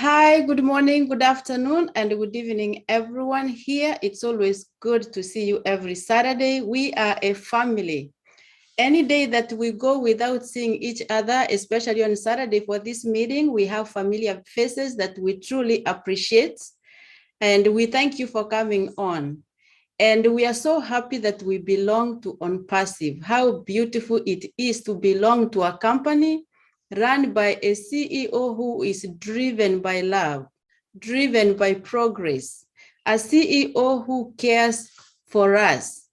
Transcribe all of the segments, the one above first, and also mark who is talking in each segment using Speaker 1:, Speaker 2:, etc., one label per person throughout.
Speaker 1: Hi, good morning, good afternoon, and good evening, everyone here. It's always good to see you every Saturday. We are a family. Any day that we go without seeing each other, especially on Saturday for this meeting, we have familiar faces that we truly appreciate. And we thank you for coming on. And we are so happy that we belong to OnPassive. How beautiful it is to belong to a company run by a CEO who is driven by love, driven by progress, a CEO who cares for us.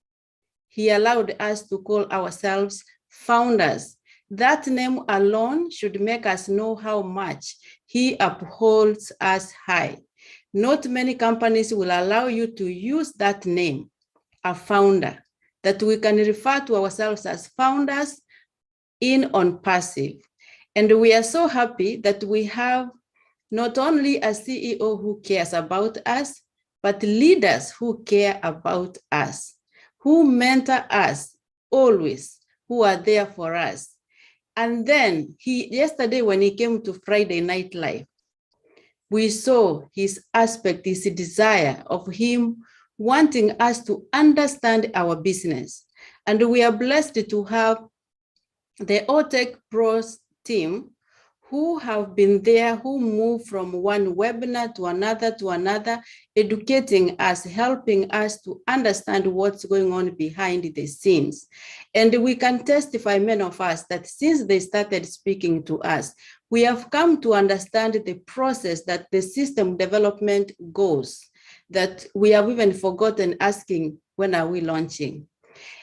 Speaker 1: He allowed us to call ourselves founders. That name alone should make us know how much he upholds us high. Not many companies will allow you to use that name, a founder, that we can refer to ourselves as founders in OnPassive. And we are so happy that we have not only a CEO who cares about us, but leaders who care about us, who mentor us always, who are there for us. And then yesterday when he came to Friday Night Live, we saw his aspect, his desire of him wanting us to understand our business. And we are blessed to have the OTech Pros team who have been there, who move from one webinar to another, educating us, helping us to understand what's going on behind the scenes. And we can testify, many of us, that since they started speaking to us, we have come to understand the process that the system development goes, that we have even forgotten asking, when are we launching?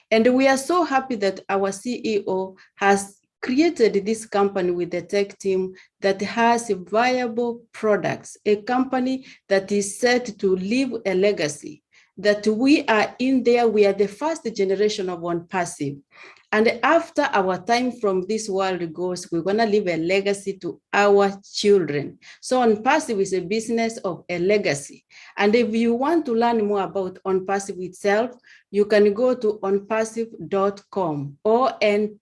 Speaker 1: And we are so happy that our CEO has created this company with the tech team that has viable products, a company that is set to leave a legacy, that we are in there, we are the first generation of OnPassive. And after our time from this world goes, we're gonna leave a legacy to our children. So OnPassive is a business of a legacy. And if you want to learn more about OnPassive itself, you can go to onpassive.com. OnPassive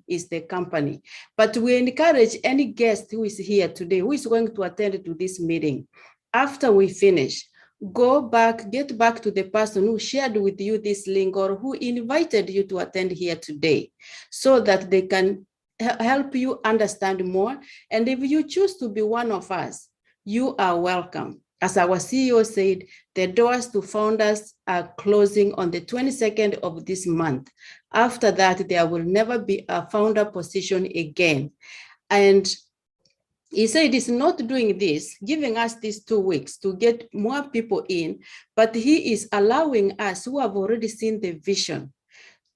Speaker 1: is the company. But we encourage any guest who is here today, who is going to attend to this meeting, after we finish, go back, get back to the person who shared with you this link or who invited you to attend here today, so that they can help you understand more. And if you choose to be one of us, you are welcome. As our CEO said, the doors to founders are closing on the 22nd of this month. After that, there will never be a founder position again. And he said he's not doing this, giving us these 2 weeks to get more people in, but he is allowing us who have already seen the vision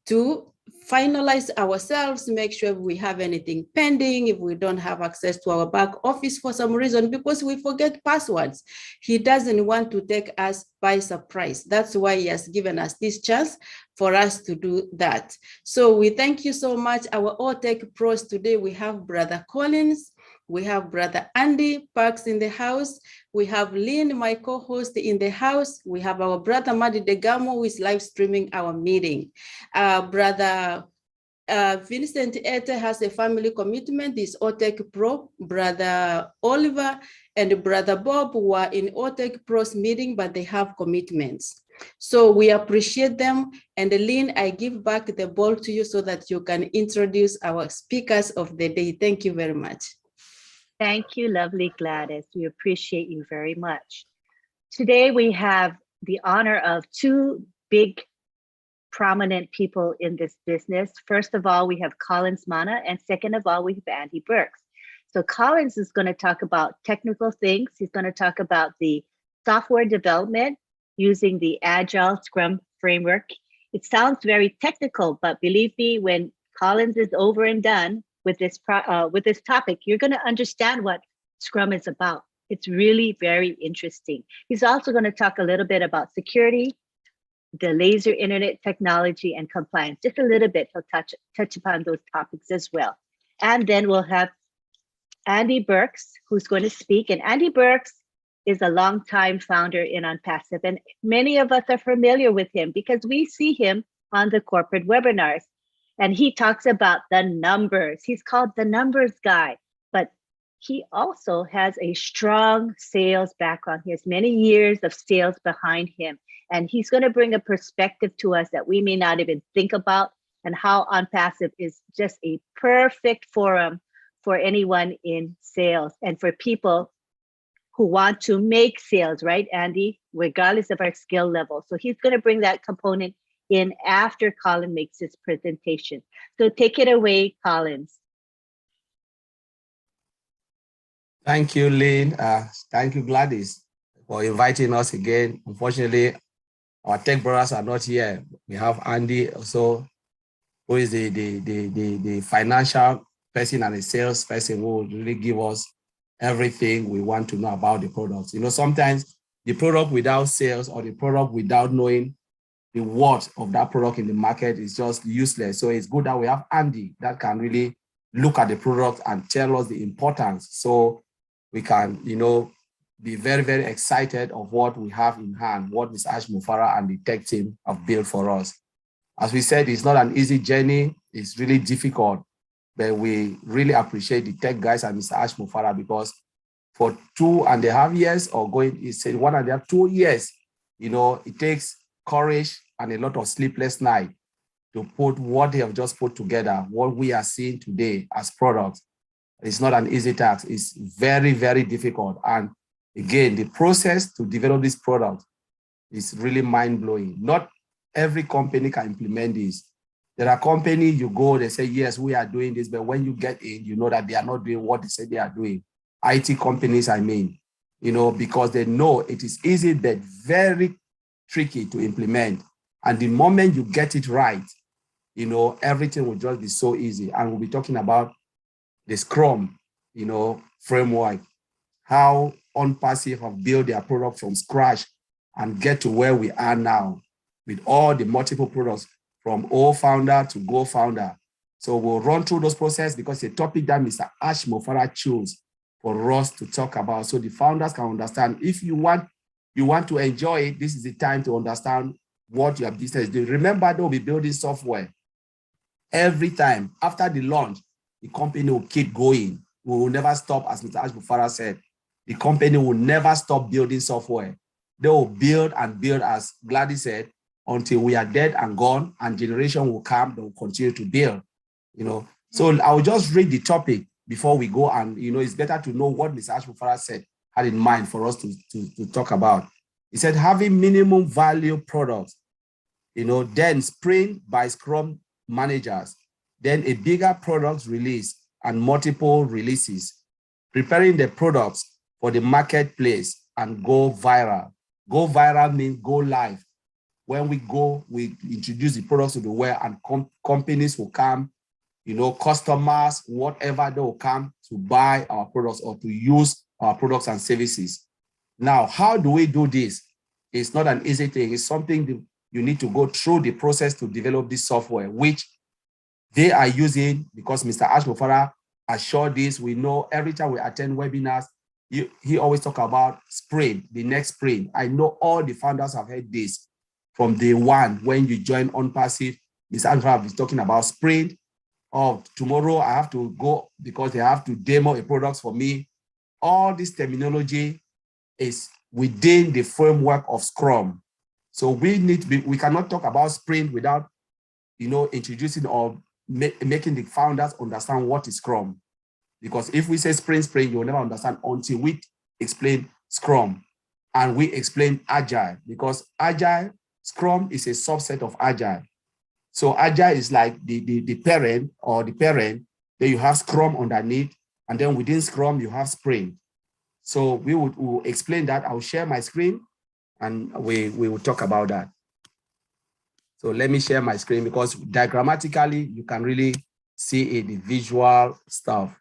Speaker 1: to finalize ourselves, make sure if we have anything pending, if we don't have access to our back office for some reason, because we forget passwords. He doesn't want to take us by surprise. That's why he has given us this chance for us to do that. So we thank you so much. Our OTech Pros today, we have Brother Collins, we have Brother Andy Parks in the house. We have Lynn, my co-host, in the house. We have our brother Madi Degamo, who is live streaming our meeting. Brother Vincent Ete has a family commitment, is OTech Pro. Brother Oliver and Brother Bob were in OTech Pro's meeting, but they have commitments. So we appreciate them. And Lynn, I give back the ball to you so that you can introduce our speakers of the day. Thank you very much.
Speaker 2: Thank you, lovely Gladys. We appreciate you very much. Today, we have the honor of two big, prominent people in this business. First of all, we have Collins Mana, and second of all, we have Andy Burks. So Collins is going to talk about technical things. He's going to talk about the software development using the Agile Scrum framework. It sounds very technical, but believe me, when Collins is over and done with this topic, you're going to understand what Scrum is about. It's really very interesting. He's also going to talk a little bit about security, the laser internet technology, and compliance. Just a little bit, he'll touch upon those topics as well. And then we'll have Andy Burks, who's going to speak. And Andy Burks is a longtime founder in OnPassive, and many of us are familiar with him because we see him on the corporate webinars. And he talks about the numbers. He's called the numbers guy, but he also has a strong sales background. He has many years of sales behind him. And he's going to bring a perspective to us that we may not even think about, and how OnPassive is just a perfect forum for anyone in sales and for people who want to make sales, right, Andy, regardless of our skill level. So he's going to bring that component in after Colin makes his presentation. So take it away, Collins.
Speaker 3: Thank you, Lynn. Thank you, Gladys, for inviting us again. Unfortunately, our tech brothers are not here. We have Andy also, who is the financial person and the sales person who will really give us everything we want to know about the products. You know, sometimes the product without sales or the product without knowing the worth of that product in the market is just useless. So it's good that we have Andy that can really look at the product and tell us the importance, so we can, you know, be very, very excited of what we have in hand, what Mr. Ash Mufara and the tech team have built for us. As we said, it's not an easy journey. It's really difficult, but we really appreciate the tech guys and Mr. Ash Mufara, because for 2.5 years, or going, he said 1.5, 2 years, you know, it takes courage and a lot of sleepless night to put what they have just put together, what we are seeing today as products. It's not an easy task. It's very, very difficult. And again, the process to develop this product is really mind-blowing. Not every company can implement this. There are companies, you go, they say, yes, we are doing this, but when you get in, you know that they are not doing what they say they are doing. IT companies, I mean, you know, because they know it is easy, but very tricky to implement. And the moment you get it right, you know, everything will just be so easy. And we'll be talking about the Scrum, you know, framework, how OnPassive have built their product from scratch and get to where we are now with all the multiple products from O founder to Go founder. So we'll run through those processes because it's a topic that Mr. Ash Mufara chose for us to talk about, so the founders can understand. If you want to enjoy it, this is the time to understand what your business is doing. Remember, they'll be building software every time. After the launch, the company will keep going. We will never stop, as Mr. Ash Mufara said. The company will never stop building software. They will build and build, as Gladys said, until we are dead and gone, and generation will come, they will continue to build, you know. So I'll just read the topic before we go, and, you know, it's better to know what Mr. Ash Mufara said, had in mind for us to talk about. He said, having minimum value products, you know, then sprint by Scrum managers, then a bigger product release and multiple releases, preparing the products for the marketplace and go viral. Go viral means go live. When we go, we introduce the products to the world, and companies will come, you know, customers, whatever, they will come to buy our products or to use our products and services. Now, how do we do this? It's not an easy thing. It's something that you need to go through the process to develop this software, which they are using, because Mr. Ash Mufara assured this. We know every time we attend webinars, he always talk about sprint, the next sprint. I know all the founders have heard this from day one. When you join OnPassive, Mr. Ash Mufara is talking about sprint. Oh, tomorrow I have to go because they have to demo a product for me. All this terminology is within the framework of Scrum. So we cannot talk about sprint without, you know, introducing or making the founders understand what is Scrum. Because if we say sprint, you'll never understand until we explain Scrum and we explain Agile, because Agile, Scrum is a subset of Agile. So Agile is like the parent, then you have Scrum underneath, and then within Scrum, you have Sprint. So we will explain that. I'll share my screen and we will talk about that. So let me share my screen, because diagrammatically, you can really see the visual stuff.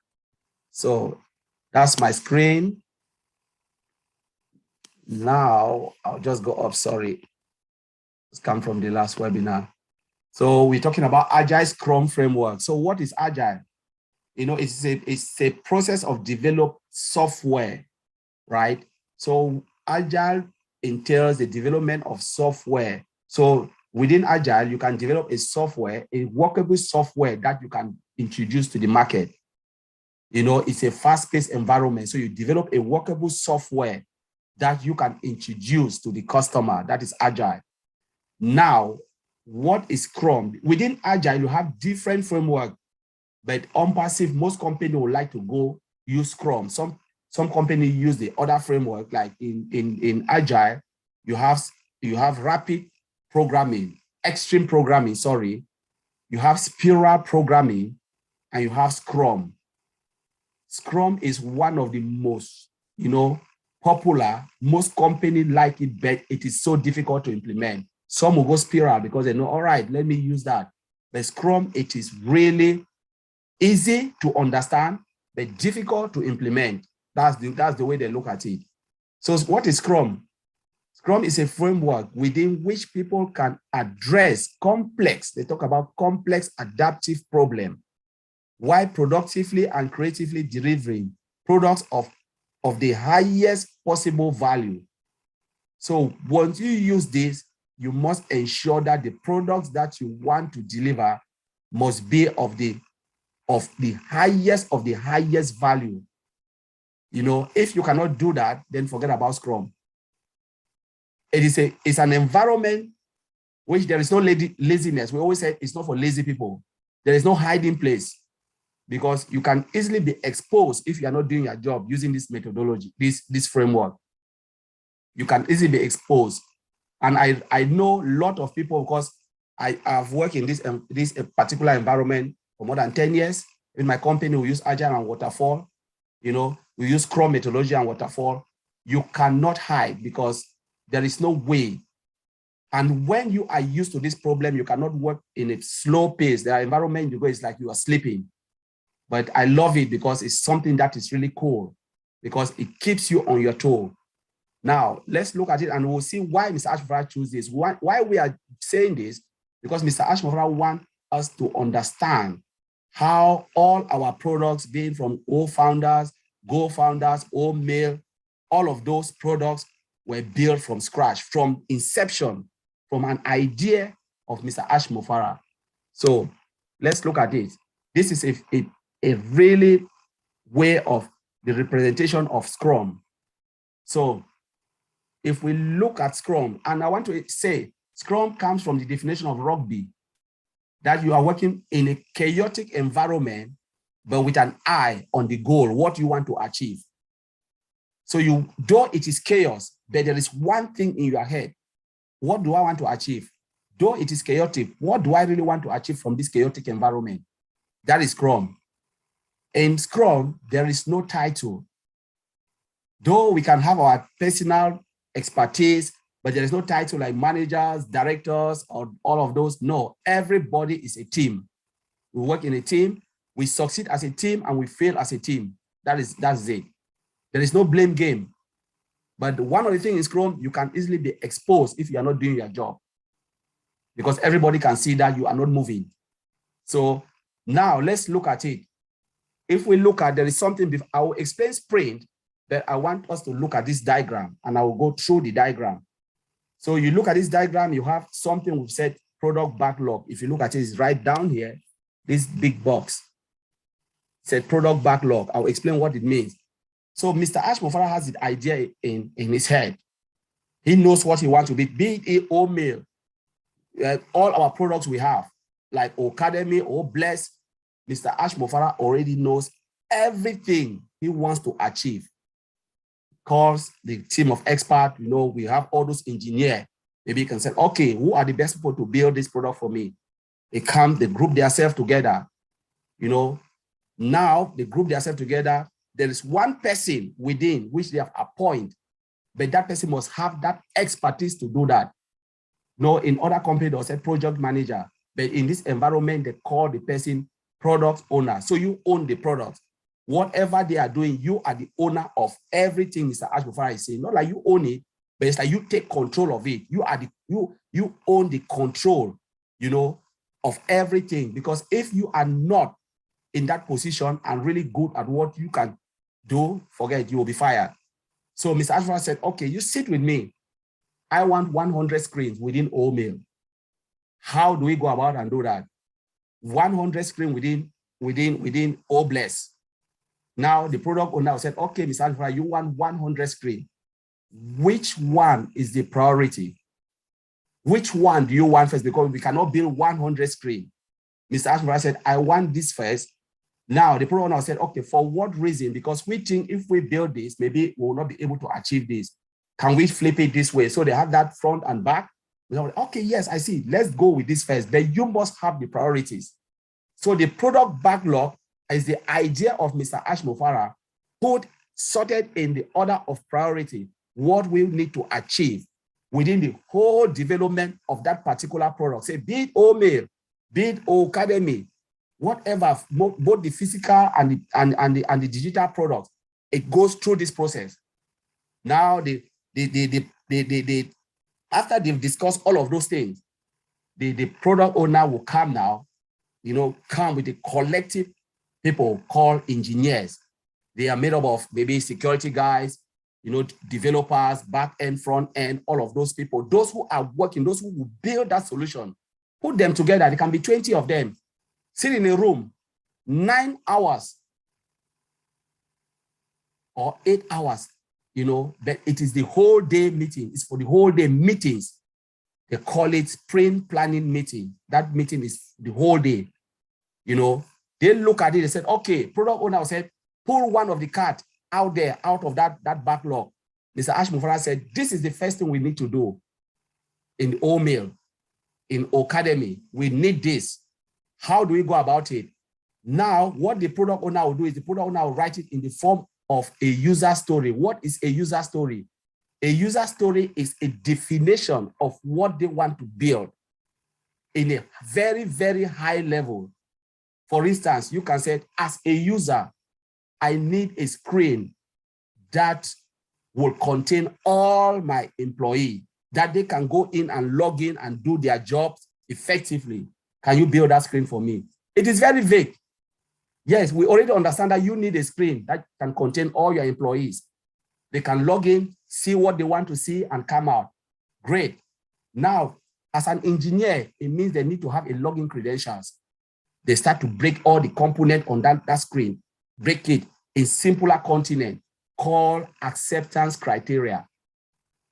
Speaker 3: So that's my screen. Now I'll just go up, sorry. It's come from the last webinar. So we're talking about Agile Scrum framework. So what is Agile? You know, it's a process of develop software, right? So Agile entails the development of software. So within Agile, you can develop a software, a workable software that you can introduce to the market. You know, it's a fast-paced environment. So you develop a workable software that you can introduce to the customer that is agile. Now, what is Scrum? Within agile, you have different framework, but on passive, most companies would like to go use Scrum. Some companies use the other framework, like in agile, you have rapid programming, extreme programming, sorry. You have spiral programming, and you have Scrum. Scrum is one of the most, popular. Most companies like it, but it is so difficult to implement. Some will go spiral because they know, all right, let me use that. But Scrum, it is really easy to understand, but difficult to implement. That's the way they look at it. So what is Scrum? Scrum is a framework within which people can address complex, they talk about complex adaptive problem, while productively and creatively delivering products of the highest possible value. So once you use this, you must ensure that the products that you want to deliver must be of the highest value. If you cannot do that, then forget about Scrum. It's an environment which there is no laziness. We always say it's not for lazy people. There is no hiding place, because you can easily be exposed if you are not doing your job using this methodology, this framework. You can easily be exposed. And I know a lot of people, because I have worked in this particular environment for more than 10 years. In my company, we use Agile and Waterfall. We use Scrum methodology and Waterfall. You cannot hide, because there is no way. And when you are used to this problem, you cannot work in a slow pace. There are environments you go, it's like you are sleeping. But I love it because it's something that is really cool, because it keeps you on your toe. Now, let's look at it and we'll see why Mr. Ashmofara chose this. Why we are saying this, because Mr. Ashmofara wants us to understand how all our products, being from old founders, Go founders, old mail, all of those products were built from scratch, from inception, from an idea of Mr. Ashmofara. So let's look at it. This is a really way of the representation of Scrum. So if we look at Scrum, and I want to say, Scrum comes from the definition of rugby, that you are working in a chaotic environment, but with an eye on the goal, what you want to achieve. So though it is chaos, but there is one thing in your head. What do I want to achieve? Though it is chaotic, what do I really want to achieve from this chaotic environment? That is Scrum. In Scrum, there is no title. Though we can have our personal expertise, but there is no title like managers, directors, or all of those. No, everybody is a team. We work in a team, we succeed as a team, and we fail as a team. That's it. There is no blame game. But one of the things in Scrum, you can easily be exposed if you are not doing your job, because everybody can see that you are not moving. So now let's look at it. If we look at, there is something, I will explain sprint, but I want us to look at this diagram, and I will go through the diagram. So you look at this diagram, you have something we've said product backlog. If you look at it, it's right down here, this big box. It said product backlog. I'll explain what it means. So Mr. Ashmofara has the idea in his head. He knows what he wants to be it or mail. All our products we have, like Academy or Bless, Mr. Ashmofara already knows everything he wants to achieve. Calls the team of experts, we have all those engineers. Maybe you can say, okay, who are the best people to build this product for me? They group themselves together. Now they group themselves together. There is one person within which they have appointed, but that person must have that expertise to do that. In other companies, they'll say project manager, but in this environment, they call the person product owner. So you own the product. Whatever they are doing, you are the owner of everything Mr. Ashmofara is saying. Not like you own it, but it's like you take control of it. You own the control, of everything. Because if you are not in that position and really good at what you can do, forget, you will be fired. So Mr. Ashmofara said, okay, you sit with me. I want 100 screens within mail. How do we go about and do that? 100 screens within Bless. Now the product owner said, okay, Mr. Ashmufara, you want 100 screen. Which one is the priority? Which one do you want first? Because we cannot build 100 screen. Mr. Ashmufara said, I want this first. Now the product owner said, okay, for what reason? Because we think if we build this, maybe we will not be able to achieve this. Can we flip it this way? So they have that front and back. Okay, yes, I see. Let's go with this first. But you must have the priorities. So the product backlog is the idea of Mr. Ashmufara, sorted in the order of priority, what we need to achieve within the whole development of that particular product. Say, be it O-mail, be it O-academy, whatever, both the physical and the digital products, it goes through this process. Now, after they've discussed all of those things, the product owner will come now, come with a collective people called engineers. They are made up of maybe security guys, developers, back end, front end, all of those people, those who are working, those who will build that solution, put them together. There can be 20 of them, sit in a room, 9 hours or 8 hours, but it is the whole day meeting. It's for the whole day meetings. They call it sprint planning meeting. That meeting is the whole day. They look at it, they said, okay, product owner said, pull one of the cart out there, out of that backlog. Mr. Ashmufara said, this is the first thing we need to do in O-mail, in O-academy. We need this. How do we go about it? Now, what the product owner will do is the product owner will write it in the form of a user story. What is a user story? A user story is a definition of what they want to build in a very, very high level. For instance, you can say, as a user, I need a screen that will contain all my employees, that they can go in and log in and do their jobs effectively. Can you build that screen for me? It is very vague. Yes, we already understand that you need a screen that can contain all your employees. They can log in, see what they want to see, and come out. Great. Now, as an engineer, it means they need to have a login credentials. They start to break all the components on that screen, break it in simpler continent called acceptance criteria.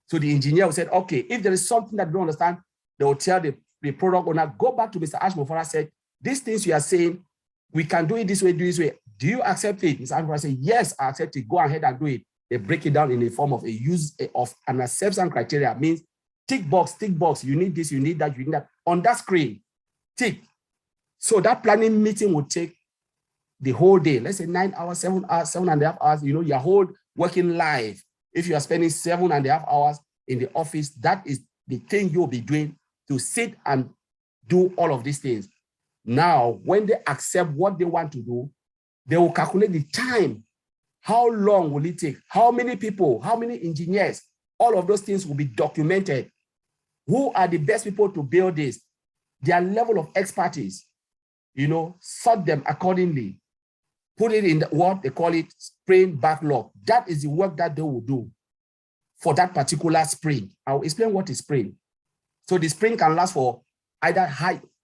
Speaker 3: So the engineer will say, okay, if there is something that you don't understand, they will tell the product owner, go back to Mr. Ashmufara, said, these things you are saying, we can do it this way, do this way. Do you accept it? Mr. Ashmufara said, yes, I accept it. Go ahead and do it. They break it down in the form of an acceptance criteria. Means tick box, you need this, you need that, you need that. On that screen, tick. So that planning meeting will take the whole day. Let's say 9 hours, 7 hours, 7.5 hours, your whole working life. If you are spending 7.5 hours in the office, that is the thing you'll be doing to sit and do all of these things. Now, when they accept what they want to do, they will calculate the time. How long will it take? How many people, how many engineers? All of those things will be documented. Who are the best people to build this? Their level of expertise, sort them accordingly. Put it in what they call it sprint backlog. That is the work that they will do for that particular sprint. I'll explain what is sprint. So the sprint can last for either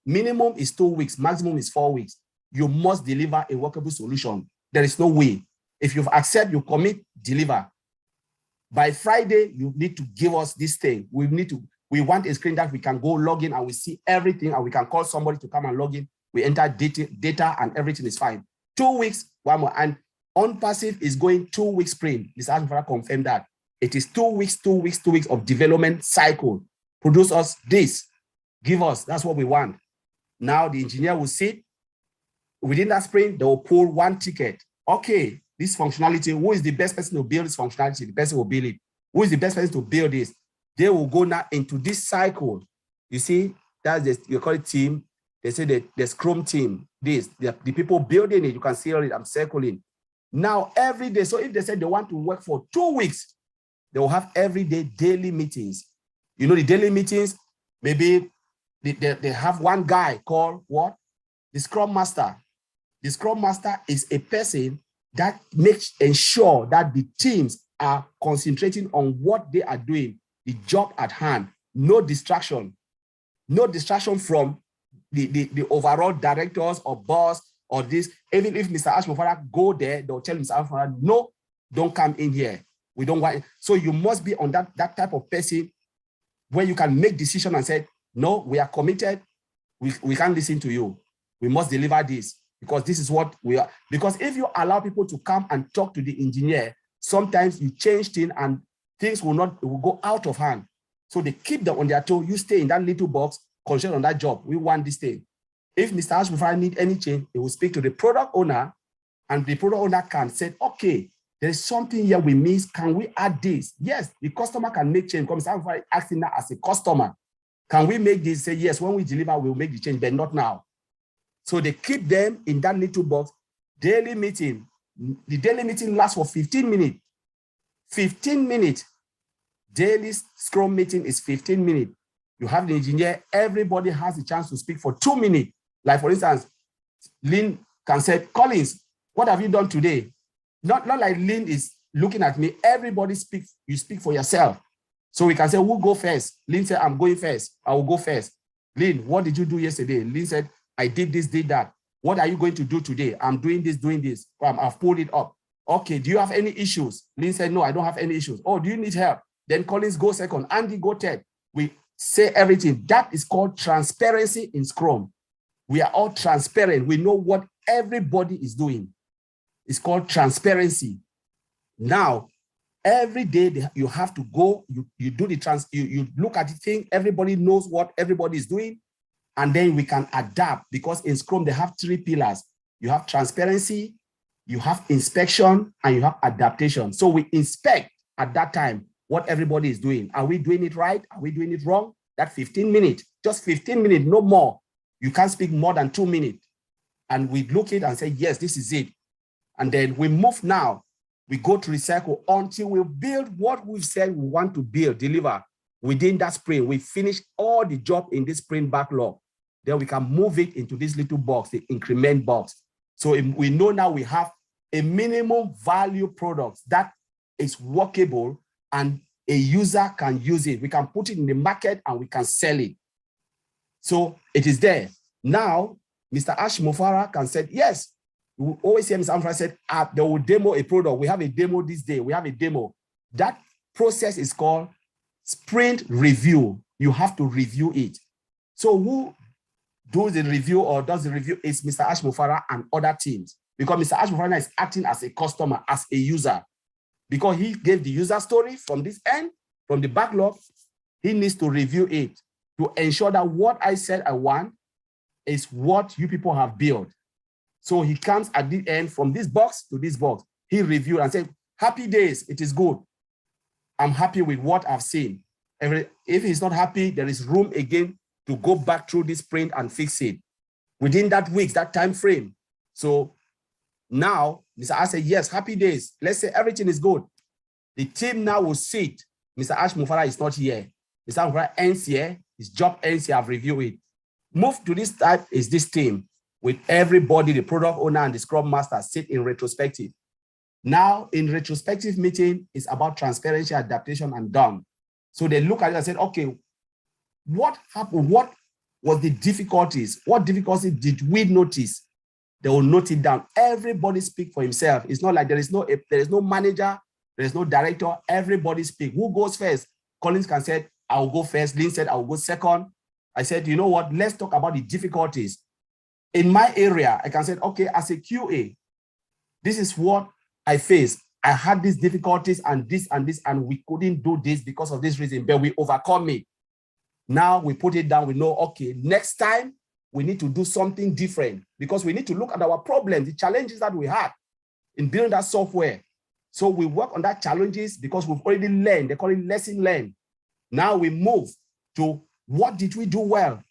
Speaker 3: minimum is 2 weeks, maximum is 4 weeks. You must deliver a workable solution. There is no way. If you've accepted, you commit, deliver. By Friday, you need to give us this thing. We want a screen that we can go log in and we see everything, and we can call somebody to come and log in. We enter data and everything is fine. 2 weeks, one more. And OnPassive is going 2 weeks sprint. Mr. Ashmufara confirmed that. It is 2 weeks, 2 weeks, 2 weeks of development cycle. Produce us this. Give us. That's what we want. Now the engineer will sit. Within that sprint, they will pull one ticket. Okay, this functionality, who is the best person to build this functionality? The person will build it. Who is the best person to build this? They will go now into this cycle. You see, that's this, you call it team. They say that the Scrum team, the people building it, you can see it, I'm circling. Now, every day, so if they said they want to work for 2 weeks, they will have every day daily meetings. The daily meetings, maybe they have one guy called what? The Scrum Master. The Scrum Master is a person that ensure that the teams are concentrating on what they are doing, the job at hand, no distraction from the overall directors or boss or this. Even if Mr. Ashmofara go there, they'll tell Mr. Ashmofara, no, don't come in here. We don't want it. So you must be on that type of person where you can make decision and say, no, we are committed. We can't listen to you. We must deliver this because this is what we are. Because if you allow people to come and talk to the engineer, sometimes you change things and things will go out of hand. So they keep them on their toe. You stay in that little box, concentrate on that job. We want this thing. If Mr. Ashmofara need any change, he will speak to the product owner, and the product owner can say, okay, there is something here we miss. Can we add this? Yes, the customer can make change. Because Mr. Ashmofara asking that as a customer, can we make this? Say yes, when we deliver, we'll make the change, but not now. So they keep them in that little box. Daily meeting. The daily meeting lasts for 15 minutes. 15 minutes. Daily Scrum meeting is 15 minutes. You have the engineer, everybody has a chance to speak for 2 minutes. Like for instance, Lynn can say, Collins, what have you done today? Not like Lynn is looking at me, everybody speaks, you speak for yourself. So we can say, who go first? Lynn said, I'm going first, I will go first. Lynn, what did you do yesterday? Lynn said, I did this, did that. What are you going to do today? I'm doing this, doing this. I've pulled it up. Okay, do you have any issues? Lynn said, no, I don't have any issues. Oh, do you need help? Then Collins go second, Andy go third. We say everything. That is called transparency in Scrum. We are all transparent. We know what everybody is doing. It's called transparency. Now, every day you have to go, you do the you look at the thing, everybody knows what everybody is doing, and then we can adapt, because in Scrum they have 3 pillars. You have transparency, you have inspection, and you have adaptation. So we inspect at that time what everybody is doing. Are we doing it right? Are we doing it wrong? That 15 minutes, just 15 minutes, no more. You can't speak more than 2 minutes. And we look at it and say, yes, this is it. And then we move now. We go to recycle until we build what we've said we want to build, deliver within that sprint. We finish all the job in this sprint backlog. Then we can move it into this little box, the increment box. So we know now we have a minimum value product that is workable and a user can use it. We can put it in the market and we can sell it. So it is there. Now, Mr. Ashmofara can say, yes, we always hear Mr. Ashmofara said, they will demo a product. We have a demo this day. We have a demo. That process is called sprint review. You have to review it. So who does the review or does the review is Mr. Ashmofara and other teams, because Mr. Ashmofara is acting as a customer, as a user, because he gave the user story from this end, from the backlog. He needs to review it to ensure that what I said I want is what you people have built. So he comes at the end from this box to this box. He reviewed and said, happy days, it is good. I'm happy with what I've seen. If he's not happy, there is room again to go back through this sprint and fix it within that week, that time frame. So now, Mr. Ash said, yes, happy days. Let's say everything is good. The team now will sit. Mr. Ashmofara is not here. Mr. Ashmofara ends here. His job ends here. I've reviewed it. Move to this type is this team with everybody, the product owner and the scrum master sit in retrospective. Now, in retrospective meeting, it's about transparency, adaptation, and done. So they look at it and said, okay, what happened? What was the difficulties? What difficulties did we notice? They will note it down. Everybody speak for himself. It's not like there is no manager, there is no director. Everybody speak. Who goes first? Collins can say, I will go first. Lynn said, I will go second. I said, you know what? Let's talk about the difficulties. In my area, I can say, okay, as a QA, this is what I faced. I had these difficulties and this, and we couldn't do this because of this reason, but we overcome it. Now we put it down. We know, okay, next time we need to do something different because we need to look at our problems, the challenges that we had in building that software. So we work on that challenges because we've already learned. They call it lesson learned. Now we move to what did we do well?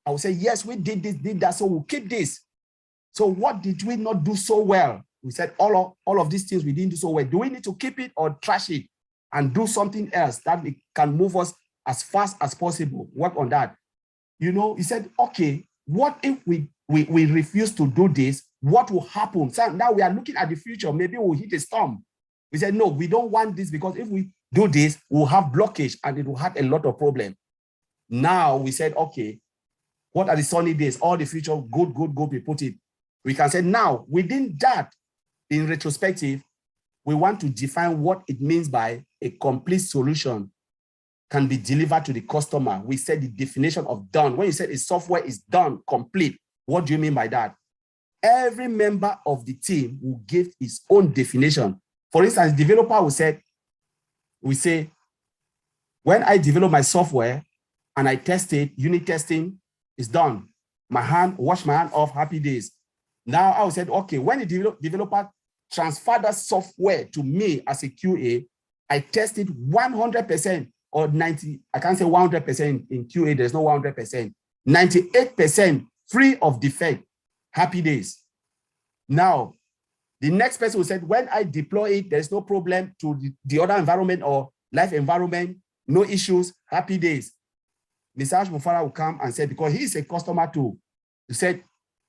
Speaker 3: I will say, yes, we did this, did that, so we'll keep this. So what did we not do so well? We said all of these things we didn't do so well. Do we need to keep it or trash it and do something else that can move us as fast as possible? Work on that. You know, he said, okay, what if we refuse to do this? What will happen? So now we are looking at the future. Maybe we'll hit a storm. We said, no, we don't want this because if we do this, we'll have blockage and it will have a lot of problems. Now we said, okay, what are the sunny days? All the future, good, we put it. We can say now, within that, in retrospective, we want to define what it means by a complete solution can be delivered to the customer. We said the definition of done. When you said a software is done, complete, what do you mean by that? Every member of the team will give his own definition. For instance, developer will say, when I develop my software and I test it, unit testing is done. Wash my hand off, happy days. Now I will say, okay, when the developer transfer that software to me as a QA, I test it 100% or 90, I can't say 100% in QA, there's no 100%, 98% free of defect, happy days. Now, the next person will say, when I deploy it, there's no problem to the other environment or live environment, no issues, happy days. Mr. Ashmufara will come and say, because he is a customer too, he said,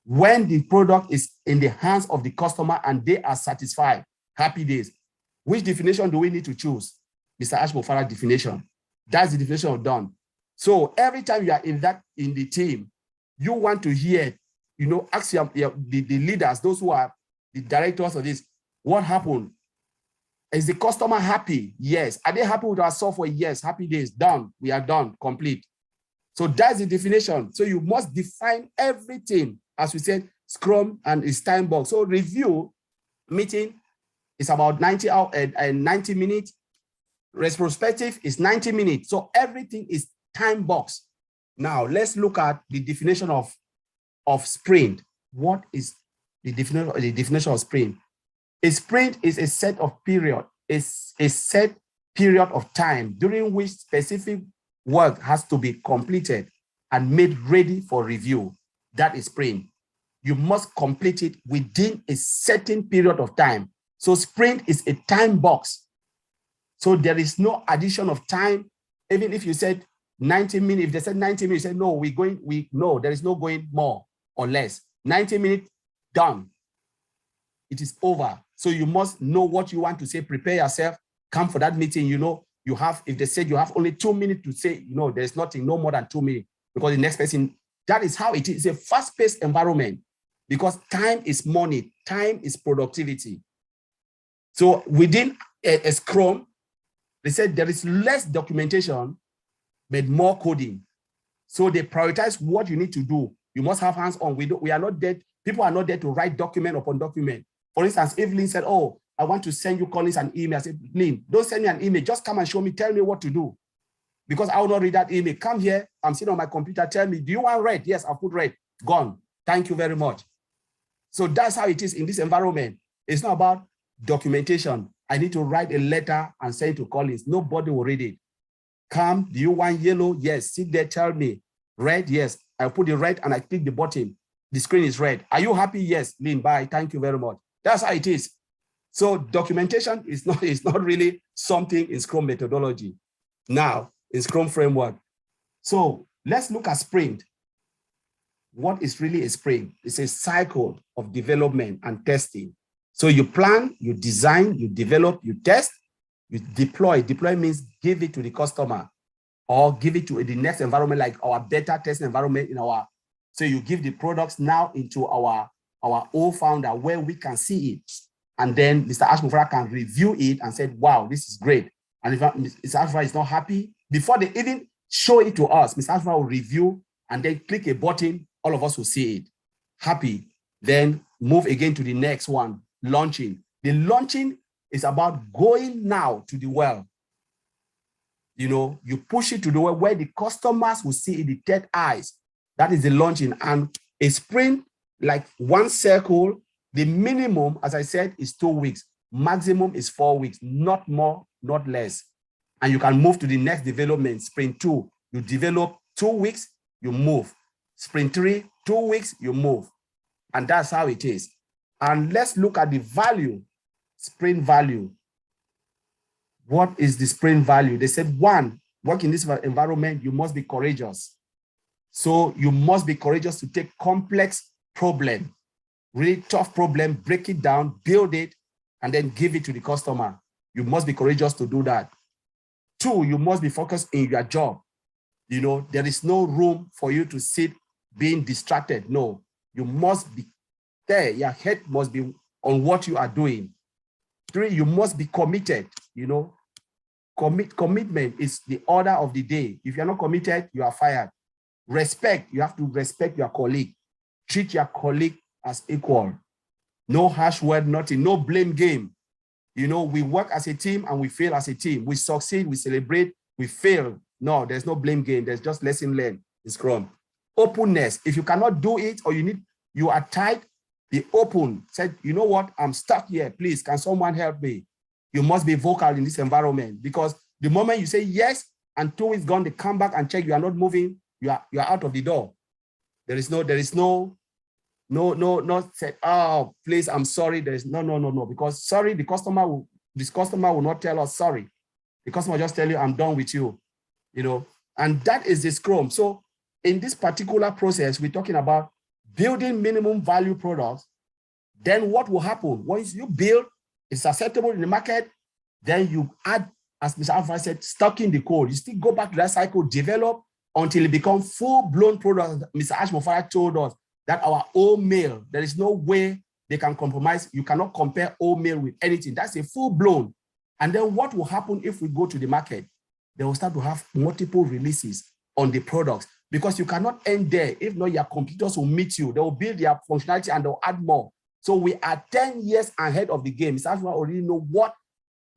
Speaker 3: when the product is in the hands of the customer and they are satisfied, happy days. Which definition do we need to choose? Mr. Ashmufara definition. That's the definition of done. So every time you are in the team, you want to hear, ask the leaders, those who are the directors of this, what happened? Is the customer happy? Yes. Are they happy with our software? Yes. Happy days, done. We are done, complete. So that's the definition. So you must define everything. As we said, Scrum and its time box. So review meeting is about 90 minutes. Retrospective is 90 minutes. So everything is time box. Now let's look at the definition of sprint. What is the definition of sprint? A sprint is a set of period, is a set period of time during which specific work has to be completed and made ready for review. That is sprint. You must complete it within a certain period of time. So sprint is a time box. So there is no addition of time. Even if you said 90 minutes, if they said 90 minutes, you say, no, no, there is no going more or less. 90 minutes, done. It is over. So you must know what you want to say, prepare yourself, come for that meeting. You have, if they said you have only 2 minutes to say, there's nothing, no more than 2 minutes, because the next person, that is how it is. It's a fast-paced environment because time is money, time is productivity. So within a Scrum, they said there is less documentation, but more coding. So they prioritize what you need to do. You must have hands-on. We are not there. People are not there to write document upon document. For instance, if Lynn said, oh, I want to send you Collins an email. I said, Lynn, don't send me an email. Just come and show me, tell me what to do. Because I will not read that email. Come here, I'm sitting on my computer, tell me, do you want red? Yes, I'll put red. Gone. Thank you very much. So that's how it is in this environment. It's not about documentation. I need to write a letter and send it to Collins. Nobody will read it. Come, do you want yellow? Yes, sit there, tell me. Red? Yes. I put the red and I click the button. The screen is red. Are you happy? Yes, Lynn, bye. Thank you very much. That's how it is. So documentation is not really something in Scrum methodology. Now, in Scrum framework. So let's look at sprint. What is really a sprint? It's a cycle of development and testing. So you plan, you design, you develop, you test, you deploy. Deploy means give it to the customer or give it to the next environment, like our beta test environment in our, so you give the products now into our old founder where we can see it. And then Mr. Ashmufara can review it and say, wow, this is great. And if Mr. Ashmufara is not happy, before they even show it to us, Mr. Ashmufara will review and then click a button, all of us will see it. Happy, then move again to the next one, launching. The launching is about going now to the well. You push it to the well where the customers will see it, the third eyes. That is the launching. And a sprint, like one circle, the minimum, as I said, is 2 weeks. Maximum is 4 weeks, not more, not less. And you can move to the next development. Sprint 2, you develop 2 weeks, you move. Sprint 3, 2 weeks, you move. And that's how it is. And let's look at the value, sprint value. What is the sprint value? They said, one, work in this environment, you must be courageous. So you must be courageous to take complex problem, really tough problem, break it down, build it, and then give it to the customer. You must be courageous to do that. 2, you must be focused in your job. There is no room for you to sit being distracted. No, you must be there. Your head must be on what you are doing. 3, you must be committed. You know, commitment is the order of the day. If you're not committed, you are fired. Respect, you have to respect your colleague. Treat your colleague as equal. No harsh word, nothing, no blame game. You know, we work as a team and we fail as a team. We succeed, we celebrate, we fail. No, there's no blame game. There's just lesson learned in Scrum. Openness, if you cannot do it or you are tight, be open. Said, you know what, I'm stuck here. Please, can someone help me? You must be vocal in this environment, because the moment you say yes and 2 weeks gone, they come back and check you are not moving, you are out of the door. There is no say, oh, please, I'm sorry. There is no, because sorry, this customer will not tell us sorry. The customer just tell you, I'm done with you, you know, and that is the Scrum. So in this particular process, we're talking about building minimum value products. Then what will happen? Once you build, it's acceptable in the market, then you add, as Mr. Alpha said, stocking the code. You still go back to that cycle, develop until it becomes full-blown products. Mr. Ashmofara told us that our old mail, there is no way they can compromise. You cannot compare old mail with anything. That's a full-blown. And then what will happen if we go to the market? They will start to have multiple releases on the products, because you cannot end there. If not, your competitors will meet you. They will build their functionality and they'll add more. So we are 10 years ahead of the game. Mr. Ashmofara already know what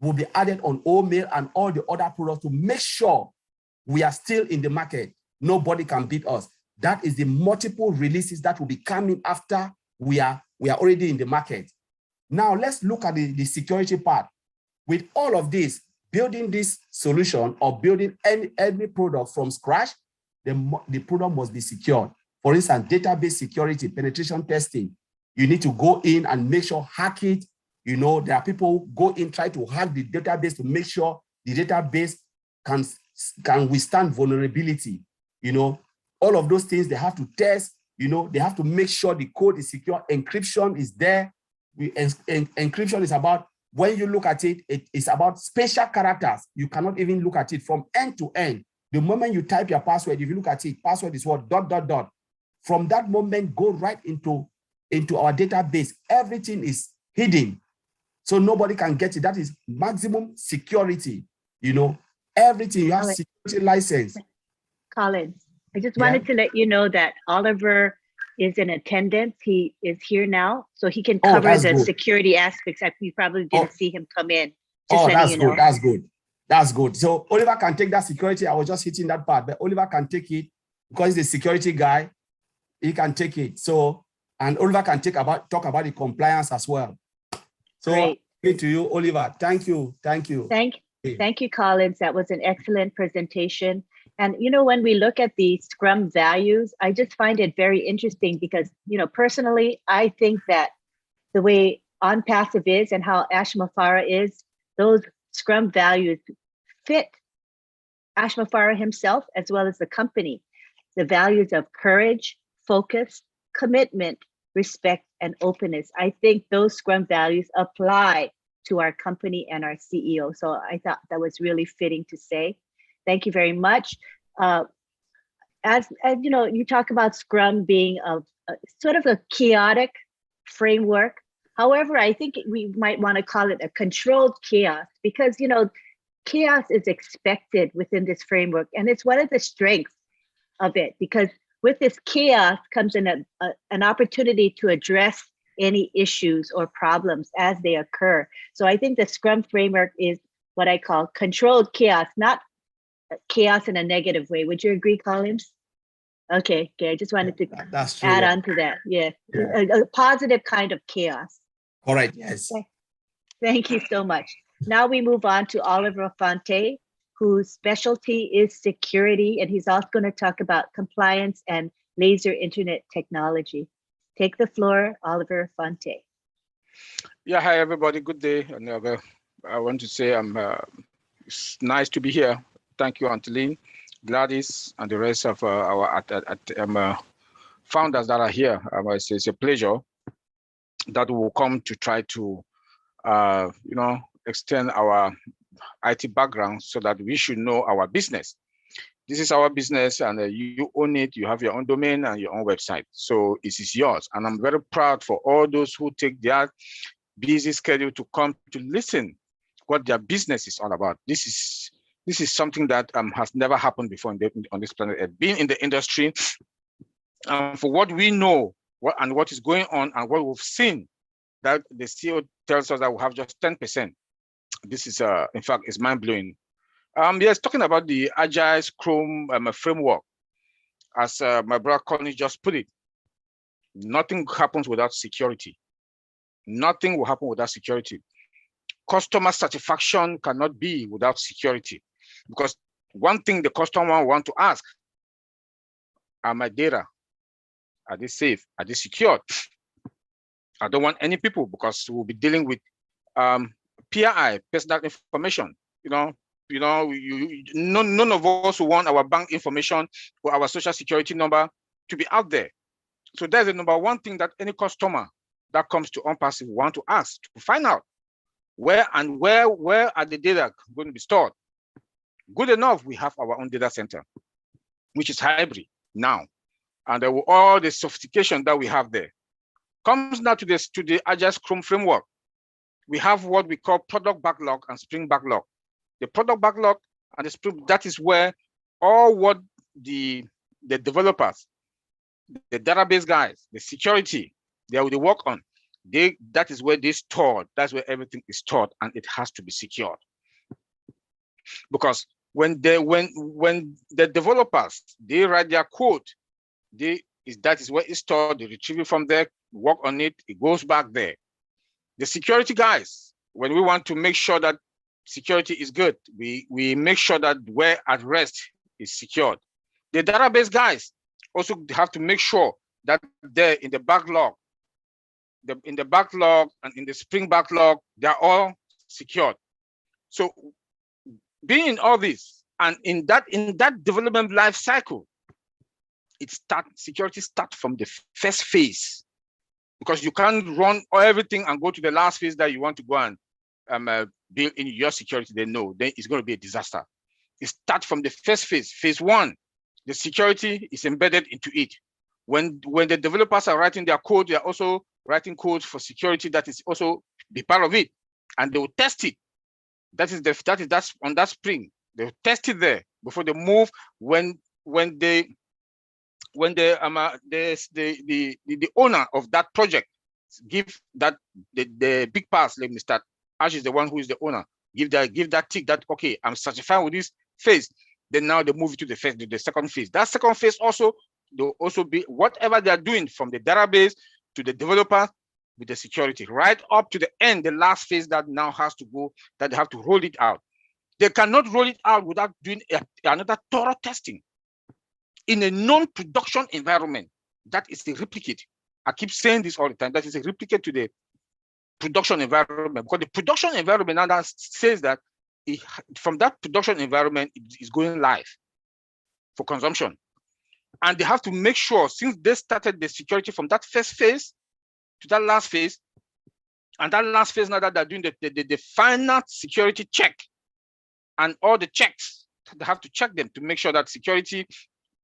Speaker 3: will be added on old mail and all the other products to make sure we are still in the market. Nobody can beat us. That is the multiple releases that will be coming after we are already in the market. Now let's look at the security part. With all of this, building this solution or building any product from scratch, the product must be secured. For instance, database security, penetration testing. You need to go in and make sure, hack it. You know, there are people who go in, try to hack the database to make sure the database can withstand vulnerability. You know, all of those things they have to test. You know, they have to make sure the code is secure. Encryption is there. Encryption is about, when you look at it, it's about special characters. You cannot even look at it from end to end. The moment you type your password, if you look at it, password is what, ... From that moment, go right into our database. Everything is hidden, so nobody can get it. That is maximum security. You know, everything, you have security license.
Speaker 2: Collins, I just wanted to let you know that Oliver is in attendance. He is here now, so he can cover the security aspects. You probably didn't see him come in. Just
Speaker 3: that's
Speaker 2: you know.
Speaker 3: good. That's good. That's good. So Oliver can take that security. I was just hitting that part, but Oliver can take it because he's the security guy. He can take it. So, and Oliver can talk about the compliance as well. So, great to you, Oliver. Thank you. Thank you.
Speaker 2: Thank you, Collins. That was an excellent presentation. And, you know, when we look at the Scrum values, I just find it very interesting because, you know, personally, I think that the way OnPassive is and how Ashmofara is, those Scrum values fit Ashmofara himself as well as the company. The values of courage, focus, commitment, respect, and openness. I think those Scrum values apply to our company and our CEO. So I thought that was really fitting to say. Thank you very much. As you know, you talk about Scrum being a sort of a chaotic framework. However, I think we might want to call it a controlled chaos because, you know, chaos is expected within this framework. And it's one of the strengths of it, because with this chaos comes in an opportunity to address any issues or problems as they occur. So I think the Scrum framework is what I call controlled chaos, not chaos in a negative way. Would you agree, Collins? Okay, I just wanted to add on to that. Yeah. A positive kind of chaos.
Speaker 3: All right, yes.
Speaker 2: Okay. Thank you so much. Now we move on to Oliver Fonte, whose specialty is security, and he's also going to talk about compliance and laser internet technology. Take the floor, Oliver Fonte.
Speaker 4: Yeah, hi everybody, good day. And I want to say it's nice to be here. Thank you, Anteline, Gladys, and the rest of our founders that are here. It's a pleasure that we will come to try to, extend our IT background so that we should know our business. This is our business, and you own it. You have your own domain and your own website, so it is yours. And I'm very proud for all those who take their busy schedule to come to listen what their business is all about. This is something that has never happened before on this planet. Being in the industry, for what we know, what is going on, and what we've seen, that the CEO tells us that we have just 10%. This is, in fact, it's mind blowing. Yes, talking about the Agile Scrum framework, as my brother Connie just put it, nothing happens without security. Nothing will happen without security. Customer satisfaction cannot be without security, because one thing the customer want to ask: are my data, are they safe? Are they secured? I don't want any people, because we'll be dealing with PII, personal information. None of us want our bank information or our social security number to be out there. So that's the number one thing that any customer that comes to OnPassive want to ask, to find out where are the data going to be stored. Good enough, we have our own data center, which is hybrid now, and all the sophistication that we have there comes now to the Agile Scrum framework. We have what we call product backlog and sprint backlog. The product backlog and the sprint, that is where all what the developers, the database guys, the security, they work on. That is where they stored. That's where everything is stored, and it has to be secured. Because when the developers, they write their code, that is where it's stored. They retrieve it from there, work on it, it goes back there. The security guys, when we want to make sure that security is good, we make sure that where at rest is secured. The database guys also have to make sure that there in the backlog, and in the sprint backlog, they're all secured. So being in all this, and in that development life cycle, security starts from the first phase, because you can't run everything and go to the last phase that you want to go and build in your security. Then it's going to be a disaster. It starts from the first phase. Phase one, the security is embedded into it. When the developers are writing their code, they are also writing code for security that is also be part of it, and they will test it. That's on that sprint. They'll test it there before they move. When the owner of that project give that the big pass, let me start. Ash is the one who is the owner. Give that tick that, okay, I'm satisfied with this phase. Then now they move it to the second phase. That second phase also, they'll also be whatever they are doing from the database to the developer with the security, right up to the end, the last phase that now has to go, that they have to roll it out. They cannot roll it out without doing another thorough testing. In a non-production environment, that is a replicate. I keep saying this all the time, that is a replicate to the production environment, because the production environment now that says that from that production environment, it is going live for consumption. And they have to make sure, since they started the security from that first phase to that last phase, and that last phase now that they're doing the final security check, and all the checks, they have to check them to make sure that security,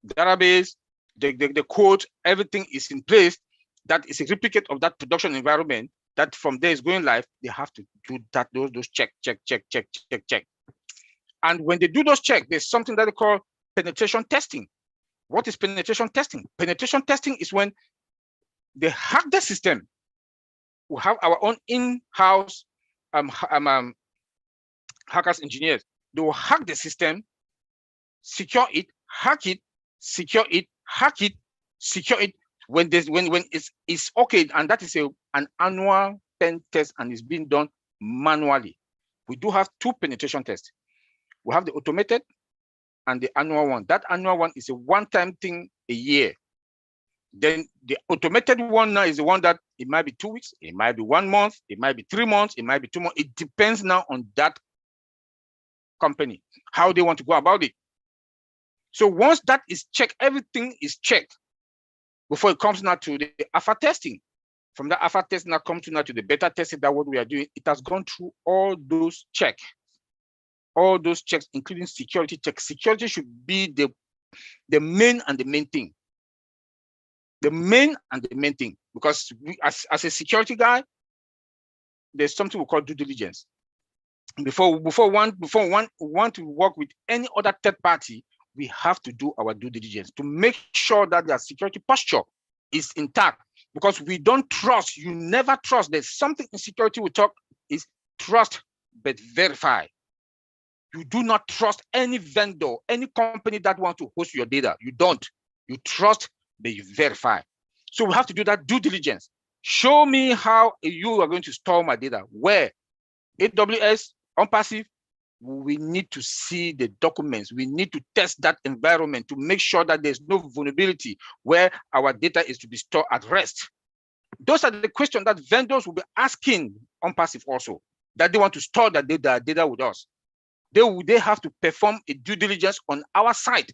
Speaker 4: database, the code, everything is in place. That is a replicate of that production environment that from there is going live. They have to do that, those check. And when they do those checks, there's something that they call penetration testing. What is penetration testing? Penetration testing is when they hack the system. We have our own in-house hackers engineers. They will hack the system, secure it, hack it, secure it, hack it, secure it. When it's okay, and that is an annual pen test, and it's being done manually. We do have two penetration tests. We have the automated and the annual one. That annual one is a one-time thing a year. Then the automated one now is the one that it might be 2 weeks, it might be 1 month, it might be 3 months, it might be 2 months. It depends now on that company, how they want to go about it. So once that is checked, everything is checked before it comes now to the alpha testing. From the alpha testing now comes to now to the beta testing, that what we are doing, it has gone through all those checks. all those checks, including security checks. Security should be the main and the main thing. The main and the main thing, because we, as a security guy, there's something we call due diligence. Before one want to work with any other third party, we have to do our due diligence to make sure that their security posture is intact, because we don't trust. You never trust. There's something in security we talk is trust but verify. You do not trust any vendor, any company that wants to host your data. You don't. You trust but you verify. So we have to do that due diligence. Show me how you are going to store my data. Where? AWS, OnPassive. We need to see the documents. We need to test that environment to make sure that there's no vulnerability where our data is to be stored at rest. Those are the questions that vendors will be asking OnPassive also, that they want to store their data with us. They have to perform a due diligence on our side.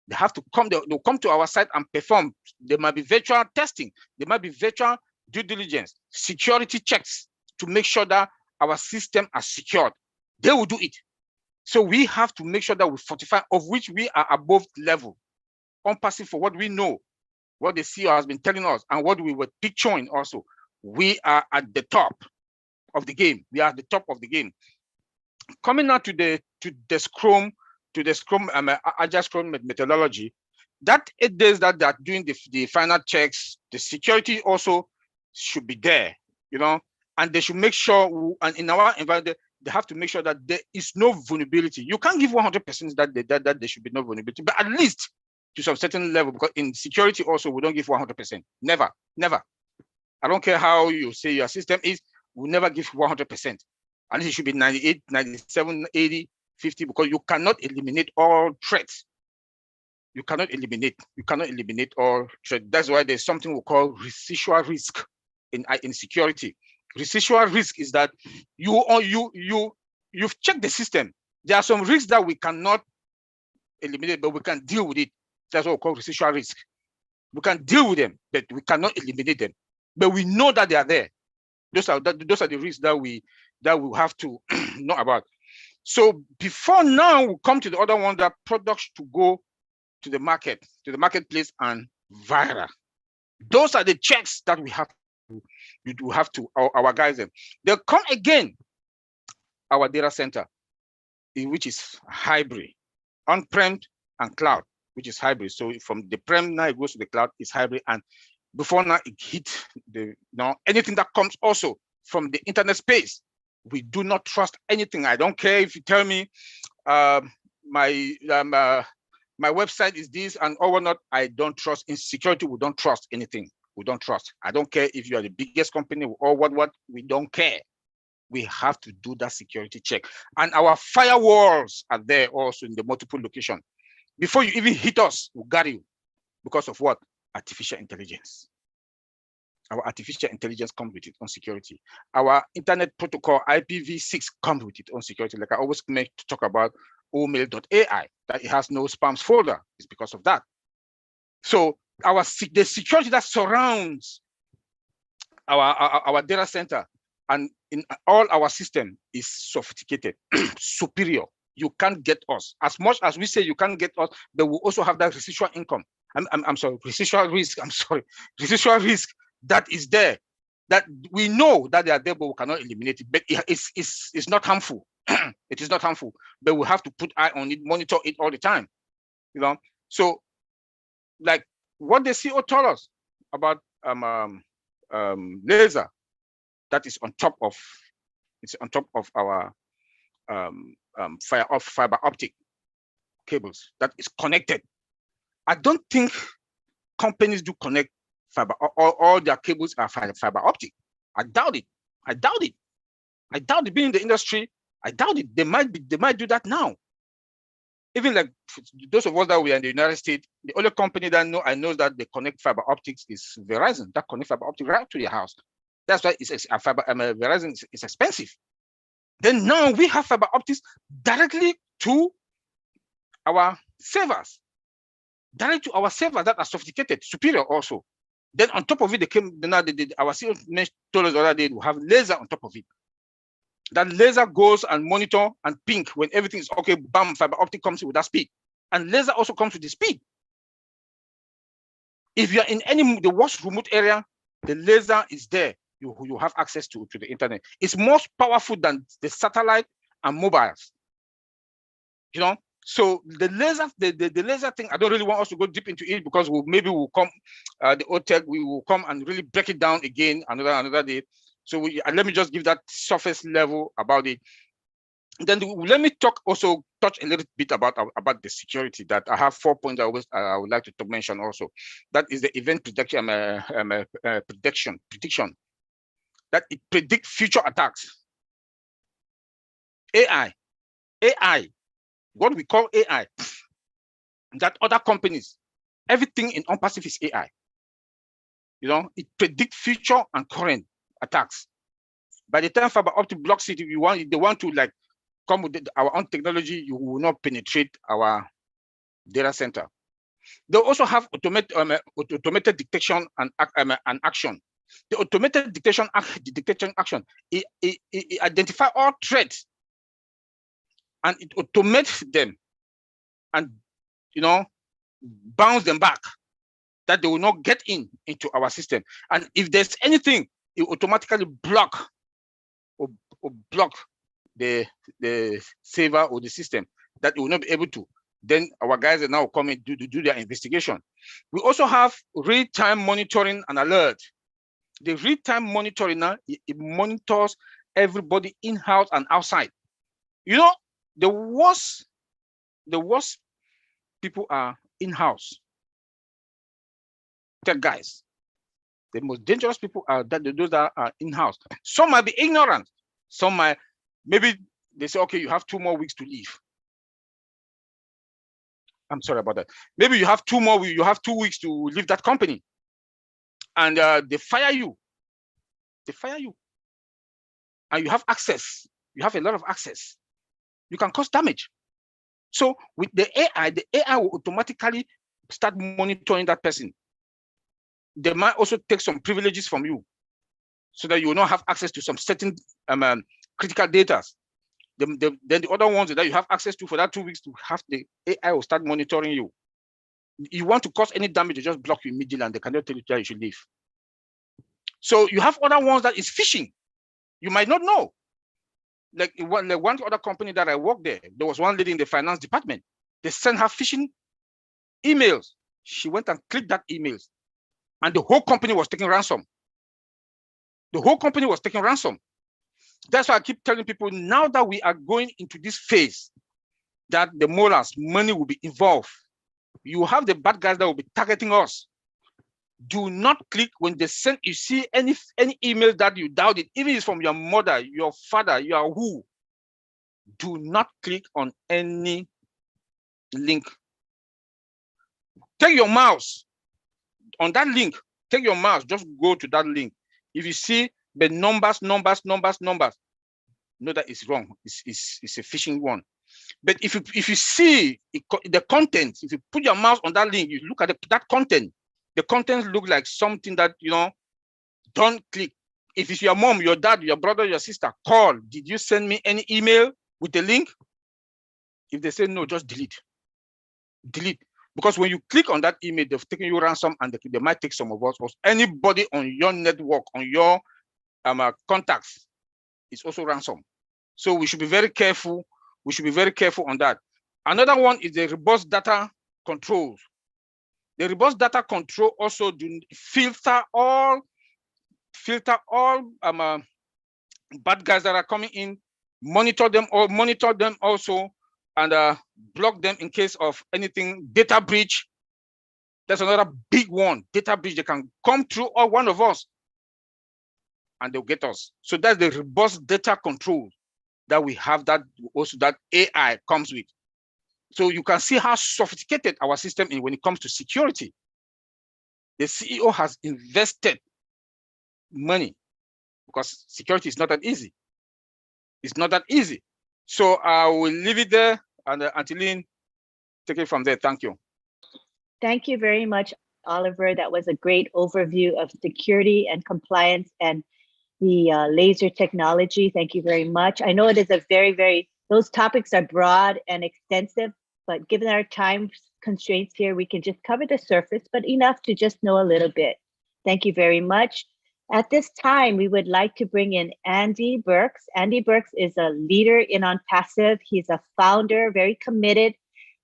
Speaker 4: They have to come, they'll come to our site and perform. There might be virtual testing. There might be virtual due diligence, security checks to make sure that our system are secured. They will do it. So we have to make sure that we fortify, of which we are above level. OnPassive, for what we know, what the CEO has been telling us, and what we were picturing also, we are at the top of the game. We are at the top of the game. Coming now to the Scrum, Agile Scrum methodology, that 8 days that they are doing the final checks, the security also should be there, you know, and they should make sure, and in our environment, they have to make sure that there is no vulnerability. You can't give 100% that there should be no vulnerability, but at least to some certain level, because in security also, we don't give 100%. Never, never. I don't care how you say your system is, we never give 100%. And it should be 98, 97, 80, 50, because you cannot eliminate all threats. You cannot eliminate all threats. That's why there's something we call residual risk in security. Residual risk is that you've checked the system. There are some risks that we cannot eliminate, but we can deal with it. That's what we call residual risk. We can deal with them, but we cannot eliminate them. But we know that they are there. Those are the risks that we have to know about. So before now, we come to the other one, that products to go to the market, to the marketplace and viral. Those are the checks that we have to our guys. They'll come again, our data center, which is hybrid, on-prem and cloud, which is hybrid. So from the prem now it goes to the cloud, is hybrid, and before now it hit anything that comes also from the internet space. We do not trust anything. I don't care if you tell me my website is this and or not. I don't trust. In security, we don't trust anything. We don't trust. I don't care if you are the biggest company or what. We don't care. We have to do that security check. And our firewalls are there also in the multiple location. Before you even hit us, we got you. Because of what? Artificial intelligence. Our artificial intelligence comes with it on security. Our internet protocol, IPv6, comes with it on security. Like I always make to talk about omail.ai, that it has no spams folder. It's because of that. So the security that surrounds our data center and in all our system is sophisticated, superior. You can't get us. As much as we say you can't get us, but we also have that residual income. I'm sorry, residual risk. I'm sorry, residual risk that is there, that we know that they are there, but we cannot eliminate it. But it's not harmful. It is not harmful, but we have to put eye on it, monitor it all the time. You know, so like what the CEO told us about laser, that is on top of our fiber optic cables that is connected. I don't think companies do connect fiber, all their cables are fiber optic. I doubt it. I doubt it. I doubt it. Being in the industry, I doubt it. They might do that now. Even like those of us that we are in the United States, the only company that I know that they connect fiber optics is Verizon. That connect fiber optic right to your house. That's why it's Verizon is expensive. Then now we have fiber optics directly to our servers. Directly to our servers that are sophisticated, superior also. Then on top of it, our CEO told us the other day we have laser on top of it. That laser goes and monitor and ping when everything is okay. Bam, fiber optic comes with that speed, and laser also comes with the speed. If you're in the worst remote area, the laser is there. You have access to the internet. It's more powerful than the satellite and mobiles. You know, so the laser thing, I don't really want us to go deep into it because maybe we'll come, the OTEC, we will come and really break it down again another day. So let me just give that surface level about it. Then let me touch a little bit about the security. That I have 4 points I would like to mention also. That is the event prediction, prediction. That it predicts future attacks. AI, what we call AI, that other companies, everything in OnPassive is AI. You know, it predicts future and current attacks. By the time fiber optic blocks it, they want to like come with our own technology, you will not penetrate our data center. They also have automated detection and action. The automated detection action, it identifies all threats and it automates them and, you know, bounce them back that they will not get into our system. And if there's anything, it automatically block or block the server or the system that it will not be able to. Then our guys are now coming to do their investigation. We also have real-time monitoring and alert. The real-time monitoring now, it monitors everybody in-house and outside. You know, the worst people are in-house. Tech guys. The most dangerous people are those that are in-house. Some might be ignorant. Some might, maybe they say, okay, you have 2 more weeks to leave. I'm sorry about that. Maybe you have 2 weeks to leave that company. And they fire you. They fire you. And you have access. You have a lot of access. You can cause damage. So with the AI will automatically start monitoring that person. They might also take some privileges from you so that you will not have access to some certain critical data. Then the other ones that you have access to for that 2 weeks to have the AI will start monitoring you. You want to cause any damage, they just block you immediately and they cannot tell you that you should leave. So you have other ones that is phishing. You might not know. Like one other company that I worked there was one lady in the finance department. They sent her phishing emails. She went and clicked that emails. And the whole company was taking ransom. The whole company was taking ransom. That's why I keep telling people now that we are going into this phase that the molars, money will be involved. You have the bad guys that will be targeting us. Do not click when they send, you see any email that you doubt it, even if it's from your mother, your father, your who. Do not click on any link. Take your mouse on that link. Take your mouse, just go to that link. If you see the numbers, know that it's wrong. It's a phishing one. But if you see the content, if you put your mouse on that link, you look at that content. The content look like something that, you know, don't click. If it's your mom, your dad, your brother, your sister, call. Did you send me any email with the link? If they say no, just delete. Delete. Because when you click on that email, they've taken you ransom and they might take some of us. Or anybody on your network, on your contacts, is also ransom. So we should be very careful. We should be very careful on that. Another one is the robust data controls. The robust data control also do filter all bad guys that are coming in, monitor them also, and block them in case of anything, data breach. That's another big one, data breach. They can come through or one of us and they'll get us. So that's the robust data control that we have, that also that AI comes with. So you can see how sophisticated our system is when it comes to security. The CEO has invested money because security is not that easy. It's not that easy. So I will leave it there, and Antiline, take it from there. Thank you.
Speaker 2: Thank you very much, Oliver. That was a great overview of security and compliance. And the laser technology. Thank you very much. I know it is a those topics are broad and extensive, but given our time constraints here, we can just cover the surface, but enough to just know a little bit. Thank you very much. At this time, we would like to bring in Andy Burks. Andy Burks is a leader in OnPassive. He's a founder, very committed.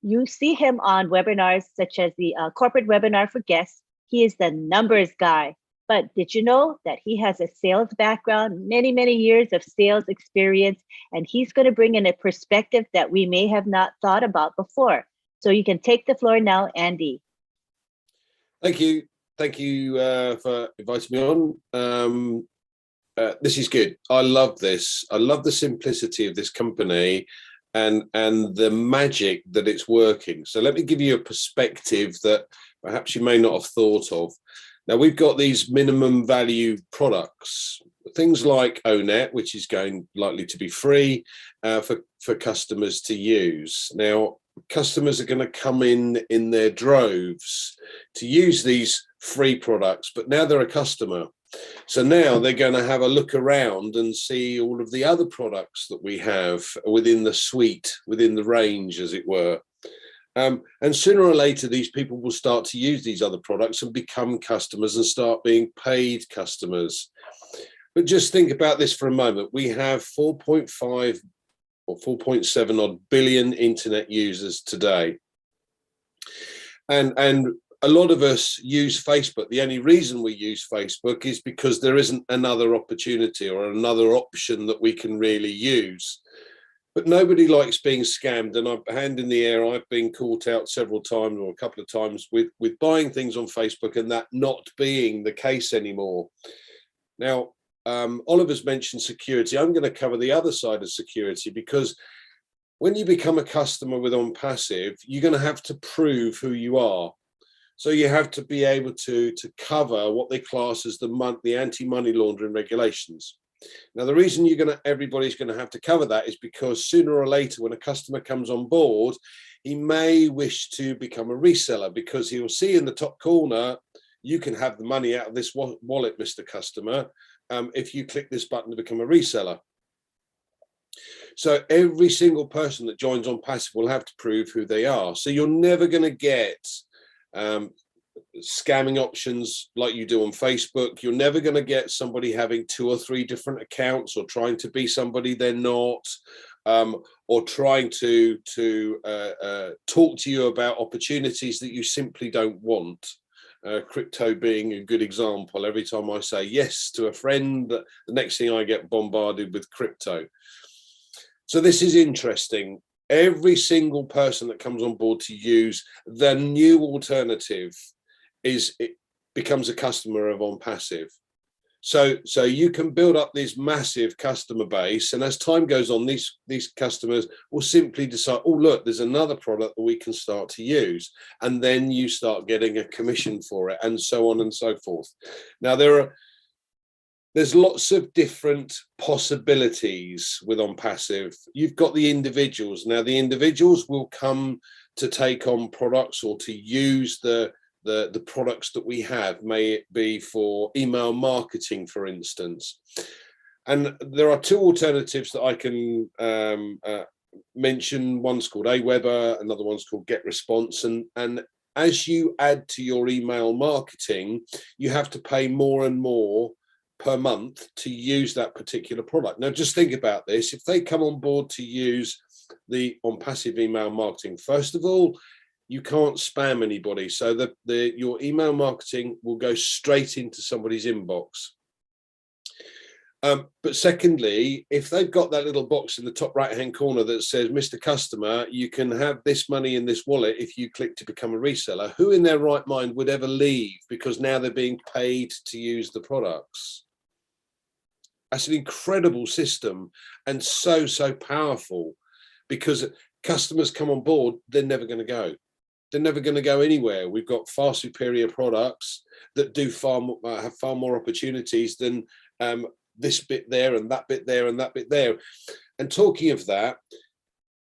Speaker 2: You see him on webinars such as the corporate webinar for guests. He is the numbers guy. But did you know that he has a sales background, many, many years of sales experience, and he's going to bring in a perspective that we may have not thought about before. So you can take the floor now, Andy.
Speaker 5: Thank you. Thank you for inviting me on. This is good. I love this. I love the simplicity of this company and the magic that it's working. So let me give you a perspective that perhaps you may not have thought of. Now, we've got these minimum value products, things like ONET, which is likely to be free for customers to use. Now, customers are going to come in their droves to use these free products, but now they're a customer. So now they're going to have a look around and see all of the other products that we have within the suite, within the range, as it were. And sooner or later, these people will start to use these other products and become customers and start being paid customers. But just think about this for a moment. We have 4.5 or 4.7 odd billion internet users today. And a lot of us use Facebook. The only reason we use Facebook is because there isn't another opportunity or another option that we can really use. But nobody likes being scammed, and hand in the air, I've been caught out several times or a couple of times with buying things on Facebook and that not being the case anymore. Now, Oliver's mentioned security. I'm going to cover the other side of security, because when you become a customer with OnPassive, you're going to have to prove who you are. So you have to be able to cover what they class as the anti-money laundering regulations. Now, the reason everybody's going to have to cover that is because sooner or later, when a customer comes on board, he may wish to become a reseller, because he'll see in the top corner, you can have the money out of this wallet, Mr. Customer, if you click this button to become a reseller. So every single person that joins OnPassive will have to prove who they are. So you're never going to get scamming options like you do on Facebook. You're never going to get somebody having 2 or 3 different accounts or trying to be somebody they're not, or trying to talk to you about opportunities that you simply don't want. Crypto being a good example. Every time I say yes to a friend, the next thing I get bombarded with crypto. So this is interesting. Every single person that comes on board to use the new alternative becomes a customer of OnPassive. So you can build up this massive customer base, and as time goes on, these customers will simply decide, oh look, there's another product that we can start to use, and then you start getting a commission for it, and so on and so forth. Now there's lots of different possibilities with OnPassive. You've got the individuals. Now the individuals will come to take on products or to use the products that we have, may it be for email marketing, for instance. And there are 2 alternatives that I can mention. One's called Aweber, another one's called GetResponse. And as you add to your email marketing, you have to pay more and more per month to use that particular product. Now, just think about this. If they come on board to use the OnPassive email marketing, first of all, you can't spam anybody. So your email marketing will go straight into somebody's inbox. But secondly, if they've got that little box in the top right-hand corner that says, Mr. Customer, you can have this money in this wallet if you click to become a reseller, who in their right mind would ever leave, because now they're being paid to use the products? That's an incredible system, and so powerful, because customers come on board, they're never going to go. They're never going to go anywhere. We've got far superior products that do have far more opportunities than this bit there and that bit there and that bit there. And talking of that,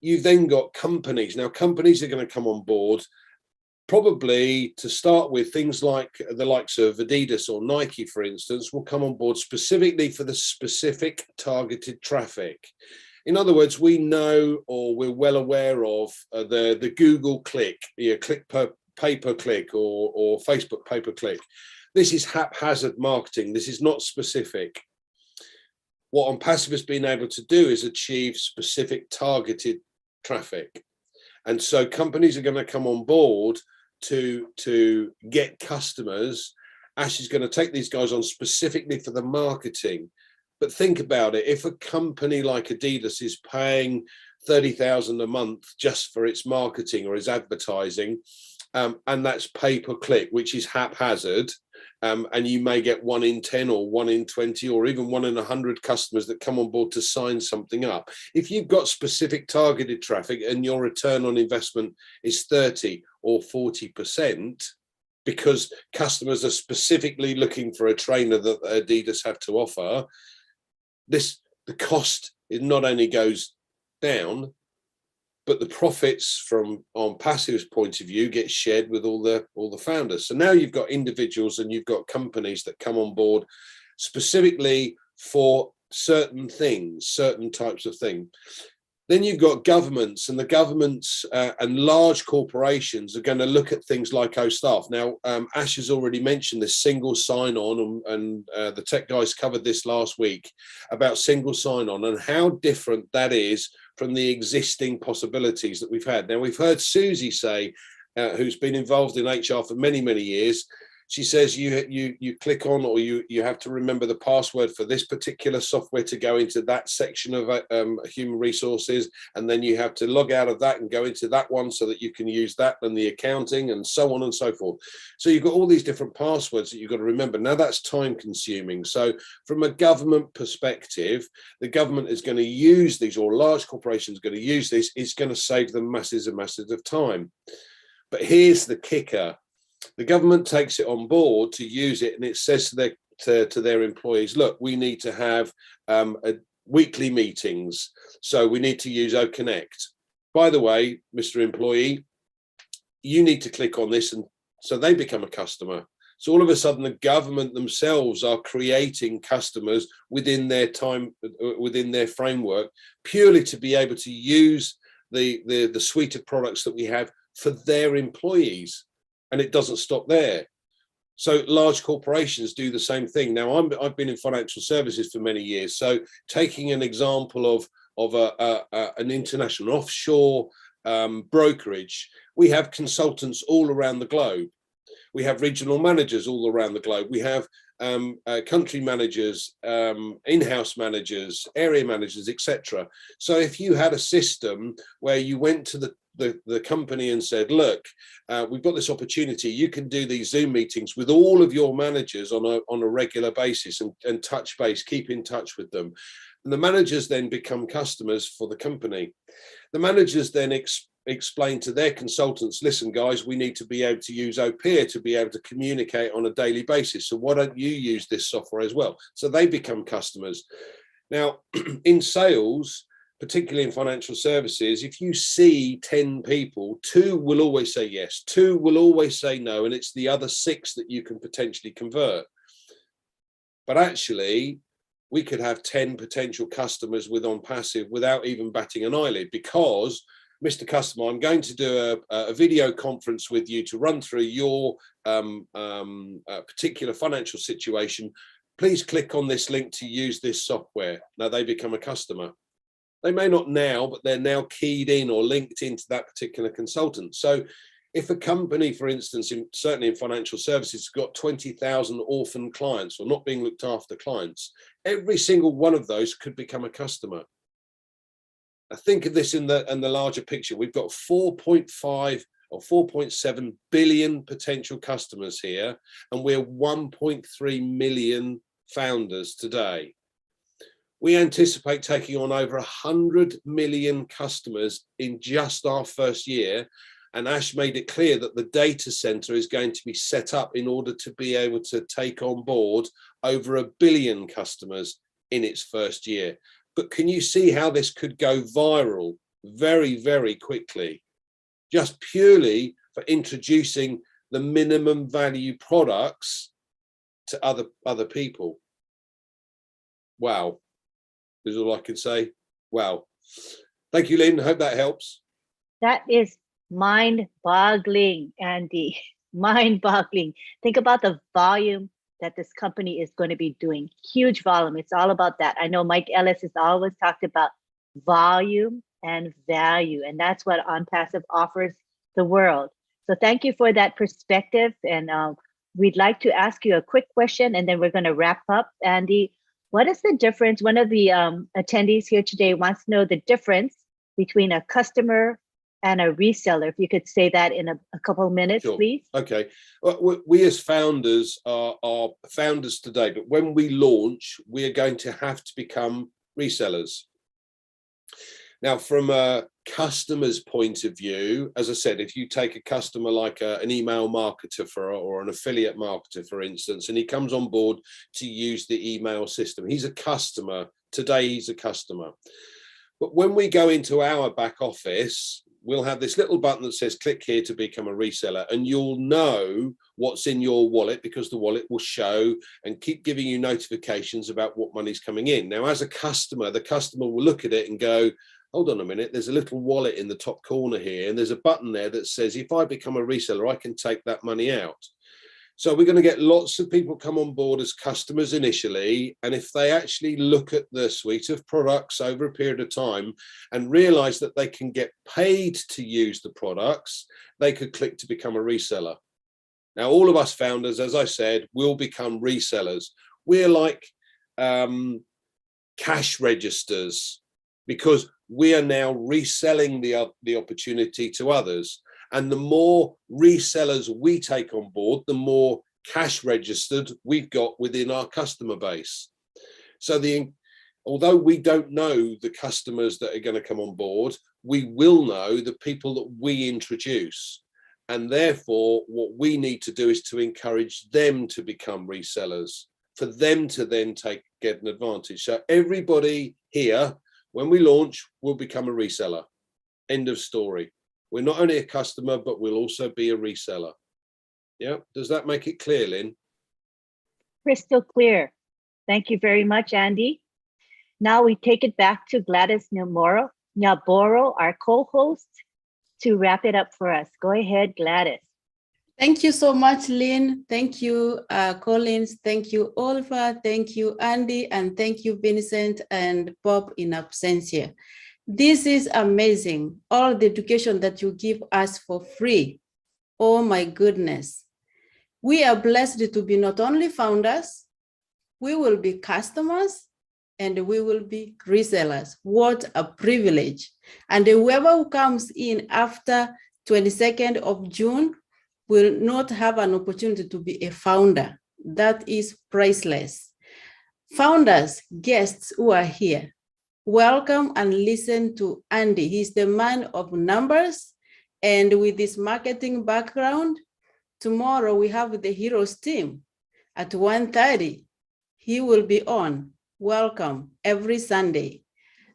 Speaker 5: you've then got companies. Now, companies are going to come on board probably to start with, things like the likes of Adidas or Nike, for instance, will come on board specifically for the specific targeted traffic. In other words, we know, or we're well aware of the Google click, click per pay-per-click, or Facebook pay-per-click. This is haphazard marketing. This is not specific. What OnPassive has been able to do is achieve specific targeted traffic. And so companies are going to come on board to get customers. Ash is going to take these guys on specifically for the marketing. But think about it. If a company like Adidas is paying 30,000 a month just for its marketing or its advertising, and that's pay-per-click, which is haphazard, and you may get 1 in 10 or 1 in 20 or even 1 in 100 customers that come on board to sign something up. If you've got specific targeted traffic and your return on investment is 30 or 40%, because customers are specifically looking for a trainer that Adidas have to offer, the cost, it not only goes down, but the profits from OnPassive's point of view get shared with all the founders. So now you've got individuals and you've got companies that come on board specifically for certain things, certain types of things. Then you've got governments, and the governments and large corporations are going to look at things like staff. Now, Ash has already mentioned this single sign-on, and the tech guys covered this last week about single sign-on and how different that is from the existing possibilities that we've had. Now, we've heard Susie say, who's been involved in HR for many, many years, she says you click on, or you have to remember the password for this particular software to go into that section of human resources, and then you have to log out of that and go into that one so that you can use that and the accounting and so on and so forth. So you've got all these different passwords that you've got to remember. Now that's time consuming. So from a government perspective, the government is going to use these, or large corporations are going to use this. It's going to save them masses and masses of time. But here's the kicker. The government takes it on board to use it, and it says to their employees, look, we need to have weekly meetings, so we need to use OConnect. By the way, Mr. Employee, you need to click on this, and so they become a customer. So all of a sudden, the government themselves are creating customers within their time, within their framework, purely to be able to use the suite of products that we have for their employees. And it doesn't stop there. So large corporations do the same thing. Now, I've been in financial services for many years. So taking an example of an international offshore brokerage, we have consultants all around the globe. We have regional managers all around the globe. We have country managers, in-house managers, area managers, etc. So if you had a system where you went to the company and said, look, we've got this opportunity, you can do these Zoom meetings with all of your managers on a regular basis, and touch base, keep in touch with them. And the managers then become customers for the company. The managers then explain to their consultants, listen, guys, we need to be able to use Opia to be able to communicate on a daily basis. So why don't you use this software as well? So they become customers. Now, in sales, particularly in financial services, if you see 10 people, 2 will always say yes, 2 will always say no, and it's the other 6 that you can potentially convert. But actually, we could have 10 potential customers with OnPassive without even batting an eyelid, because, Mr. Customer, I'm going to do a video conference with you to run through your particular financial situation. Please click on this link to use this software. Now they become a customer. They may not now, but they're now keyed in or linked into that particular consultant. So if a company, for instance, certainly in financial services, has got 20,000 orphan clients or not being looked after clients, every single one of those could become a customer. Now think of this in the larger picture. We've got 4.5 or 4.7 billion potential customers here, and we're 1.3 million founders today. We anticipate taking on over 100 million customers in just our first year. And Ash made it clear that the data center is going to be set up in order to be able to take on board over 1 billion customers in its first year. But can you see how this could go viral very, very quickly, just purely for introducing the minimum value products to other people. Wow, is all I can say. Wow. Thank you, Lynn. I hope that helps.
Speaker 2: That is mind-boggling, Andy. Mind-boggling. Think about the volume that this company is going to be doing. Huge volume. It's all about that. I know Mike Ellis has always talked about volume and value, and that's what OnPassive offers the world. So thank you for that perspective. And we'd like to ask you a quick question, and then we're going to wrap up. Andy, what is the difference? One of the attendees here today wants to know the difference between a customer and a reseller. If you could say that in a couple of minutes,
Speaker 5: Sure.
Speaker 2: please.
Speaker 5: Okay. Well, we as founders are founders today, but when we launch, we are going to have to become resellers. Now, from a customer's point of view, as I said, if you take a customer like an email marketer or an affiliate marketer, for instance, and he comes on board to use the email system, he's a customer. Today, he's a customer. But when we go into our back office, we'll have this little button that says click here to become a reseller, and you'll know what's in your wallet because the wallet will show and keep giving you notifications about what money's coming in. Now, as a customer, the customer will look at it and go, hold on a minute, there's a little wallet in the top corner here, and there's a button there that says, if I become a reseller, I can take that money out. So we're going to get lots of people come on board as customers initially, and if they actually look at the suite of products over a period of time and realize that they can get paid to use the products, they could click to become a reseller. Now, all of us founders, as I said, will become resellers. We're like cash registers, because we are now reselling the opportunity to others. And the more resellers we take on board, the more cash registered we've got within our customer base. So although we don't know the customers that are going to come on board, we will know the people that we introduce. And therefore, what we need to do is to encourage them to become resellers, for them to then get an advantage. So everybody here, when we launch, will become a reseller. End of story. We're not only a customer, but we'll also be a reseller. Yeah, does that make it clear, Lynn?
Speaker 2: Crystal clear. Thank you very much, Andy. Now we take it back to Gladys Nyaboro, our co-host, to wrap it up for us. Go ahead, Gladys.
Speaker 1: Thank you so much, Lynn. Thank you, Collins. Thank you, Oliver. Thank you, Andy. And thank you, Vincent and Bob in absentia. This is amazing. All the education that you give us for free. Oh my goodness. We are blessed to be not only founders, we will be customers, and we will be resellers. What a privilege. And whoever who comes in after 22nd of June will not have an opportunity to be a founder. That is priceless. Founders, guests who are here, welcome and listen to Andy. He's the man of numbers, and with this marketing background, tomorrow we have the Heroes team at 1:30. He will be on. Welcome every Sunday.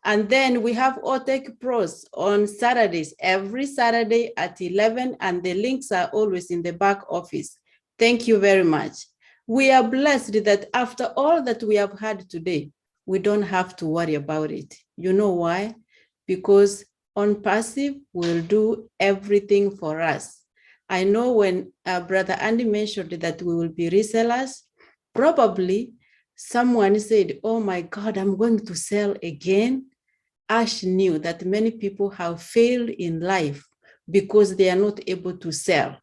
Speaker 1: And then we have OTech Pros on Saturdays, every Saturday at 11, and the links are always in the back office. Thank you very much. We are blessed that after all that we have had today, we don't have to worry about it. You know why? Because OnPassive will do everything for us. I know when Brother Andy mentioned that we will be resellers, probably someone said, oh my God, I'm going to sell again. Ash knew that many people have failed in life because they are not able to sell.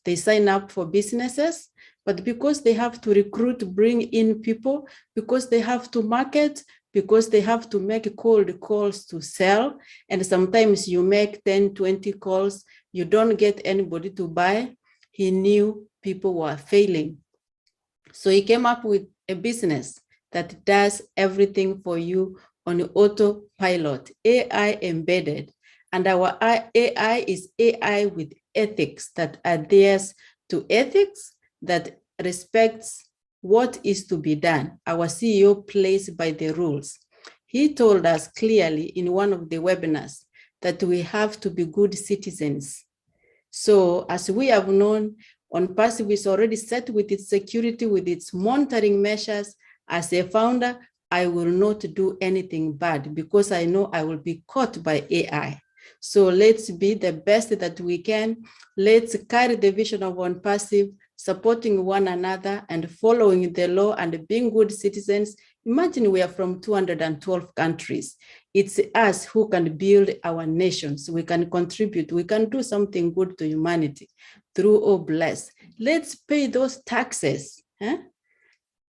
Speaker 1: They sign up for businesses, but because they have to recruit, bring in people, because they have to market, because they have to make cold calls to sell, and sometimes you make 10, 20 calls, you don't get anybody to buy. He knew people were failing. So he came up with a business that does everything for you on autopilot, AI embedded. And our AI is AI with ethics that adheres to ethics, that respects what is to be done. Our CEO plays by the rules. He told us clearly in one of the webinars that we have to be good citizens. So as we have known, OnPassive is already set with its security, with its monitoring measures. As a founder, I will not do anything bad because I know I will be caught by AI. So let's be the best that we can. Let's carry the vision of OnPassive, supporting one another and following the law and being good citizens. Imagine we are from 212 countries. It's us who can build our nations. We can contribute. We can do something good to humanity through Oh Bless. Let's pay those taxes.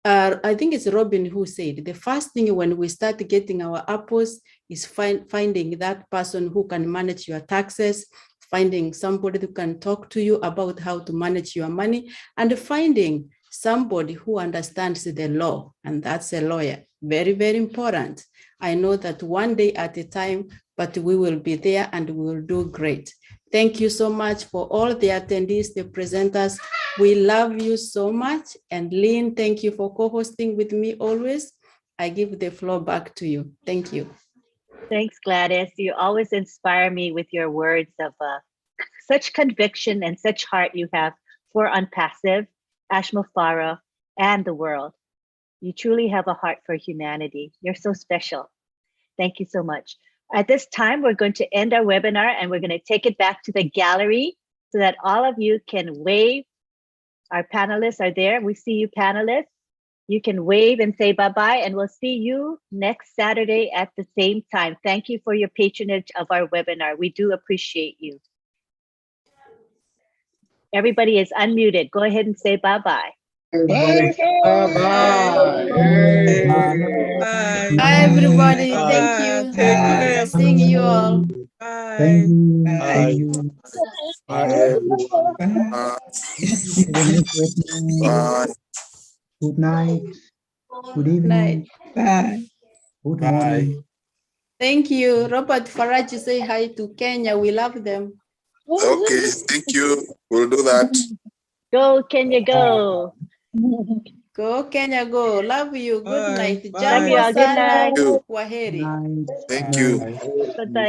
Speaker 1: I think it's Robin who said, the first thing when we start getting our apples is finding that person who can manage your taxes, finding somebody who can talk to you about how to manage your money, and finding somebody who understands the law, and that's a lawyer. Very, very important. I know that one day at a time, but we will be there and we will do great. Thank you so much for all the attendees, the presenters. We love you so much. And Lynn, thank you for co-hosting with me always. I give the floor back to you. Thank you.
Speaker 2: Thanks, Gladys. You always inspire me with your words of such conviction and such heart you have for OnPassive, Ashmafara, and the world. You truly have a heart for humanity. You're so special. Thank you so much. At this time, we're going to end our webinar and we're going to take it back to the gallery so that all of you can wave. Our panelists are there. We see you, panelists. You can wave and say bye-bye, and we'll see you next Saturday at the same time. Thank you for your patronage of our webinar. We do appreciate you. Everybody is unmuted. Go ahead and say bye-bye.
Speaker 6: Bye.
Speaker 1: Bye, everybody. Thank you.
Speaker 6: Take care.
Speaker 1: Seeing you all.
Speaker 6: Bye.
Speaker 5: Bye. Bye, everyone.
Speaker 6: Bye. Good night. Good evening.
Speaker 1: Night.
Speaker 6: Bye. Good morning.
Speaker 1: Thank you. Robert Faraji, say hi to Kenya. We love them.
Speaker 7: Okay, thank you. We'll do that.
Speaker 2: Go, Kenya, go.
Speaker 1: Go, Kenya, go. Love you. Good night.
Speaker 2: Love you all. Good night.
Speaker 1: Kwaheri.
Speaker 7: Thank you.
Speaker 2: Bye-bye.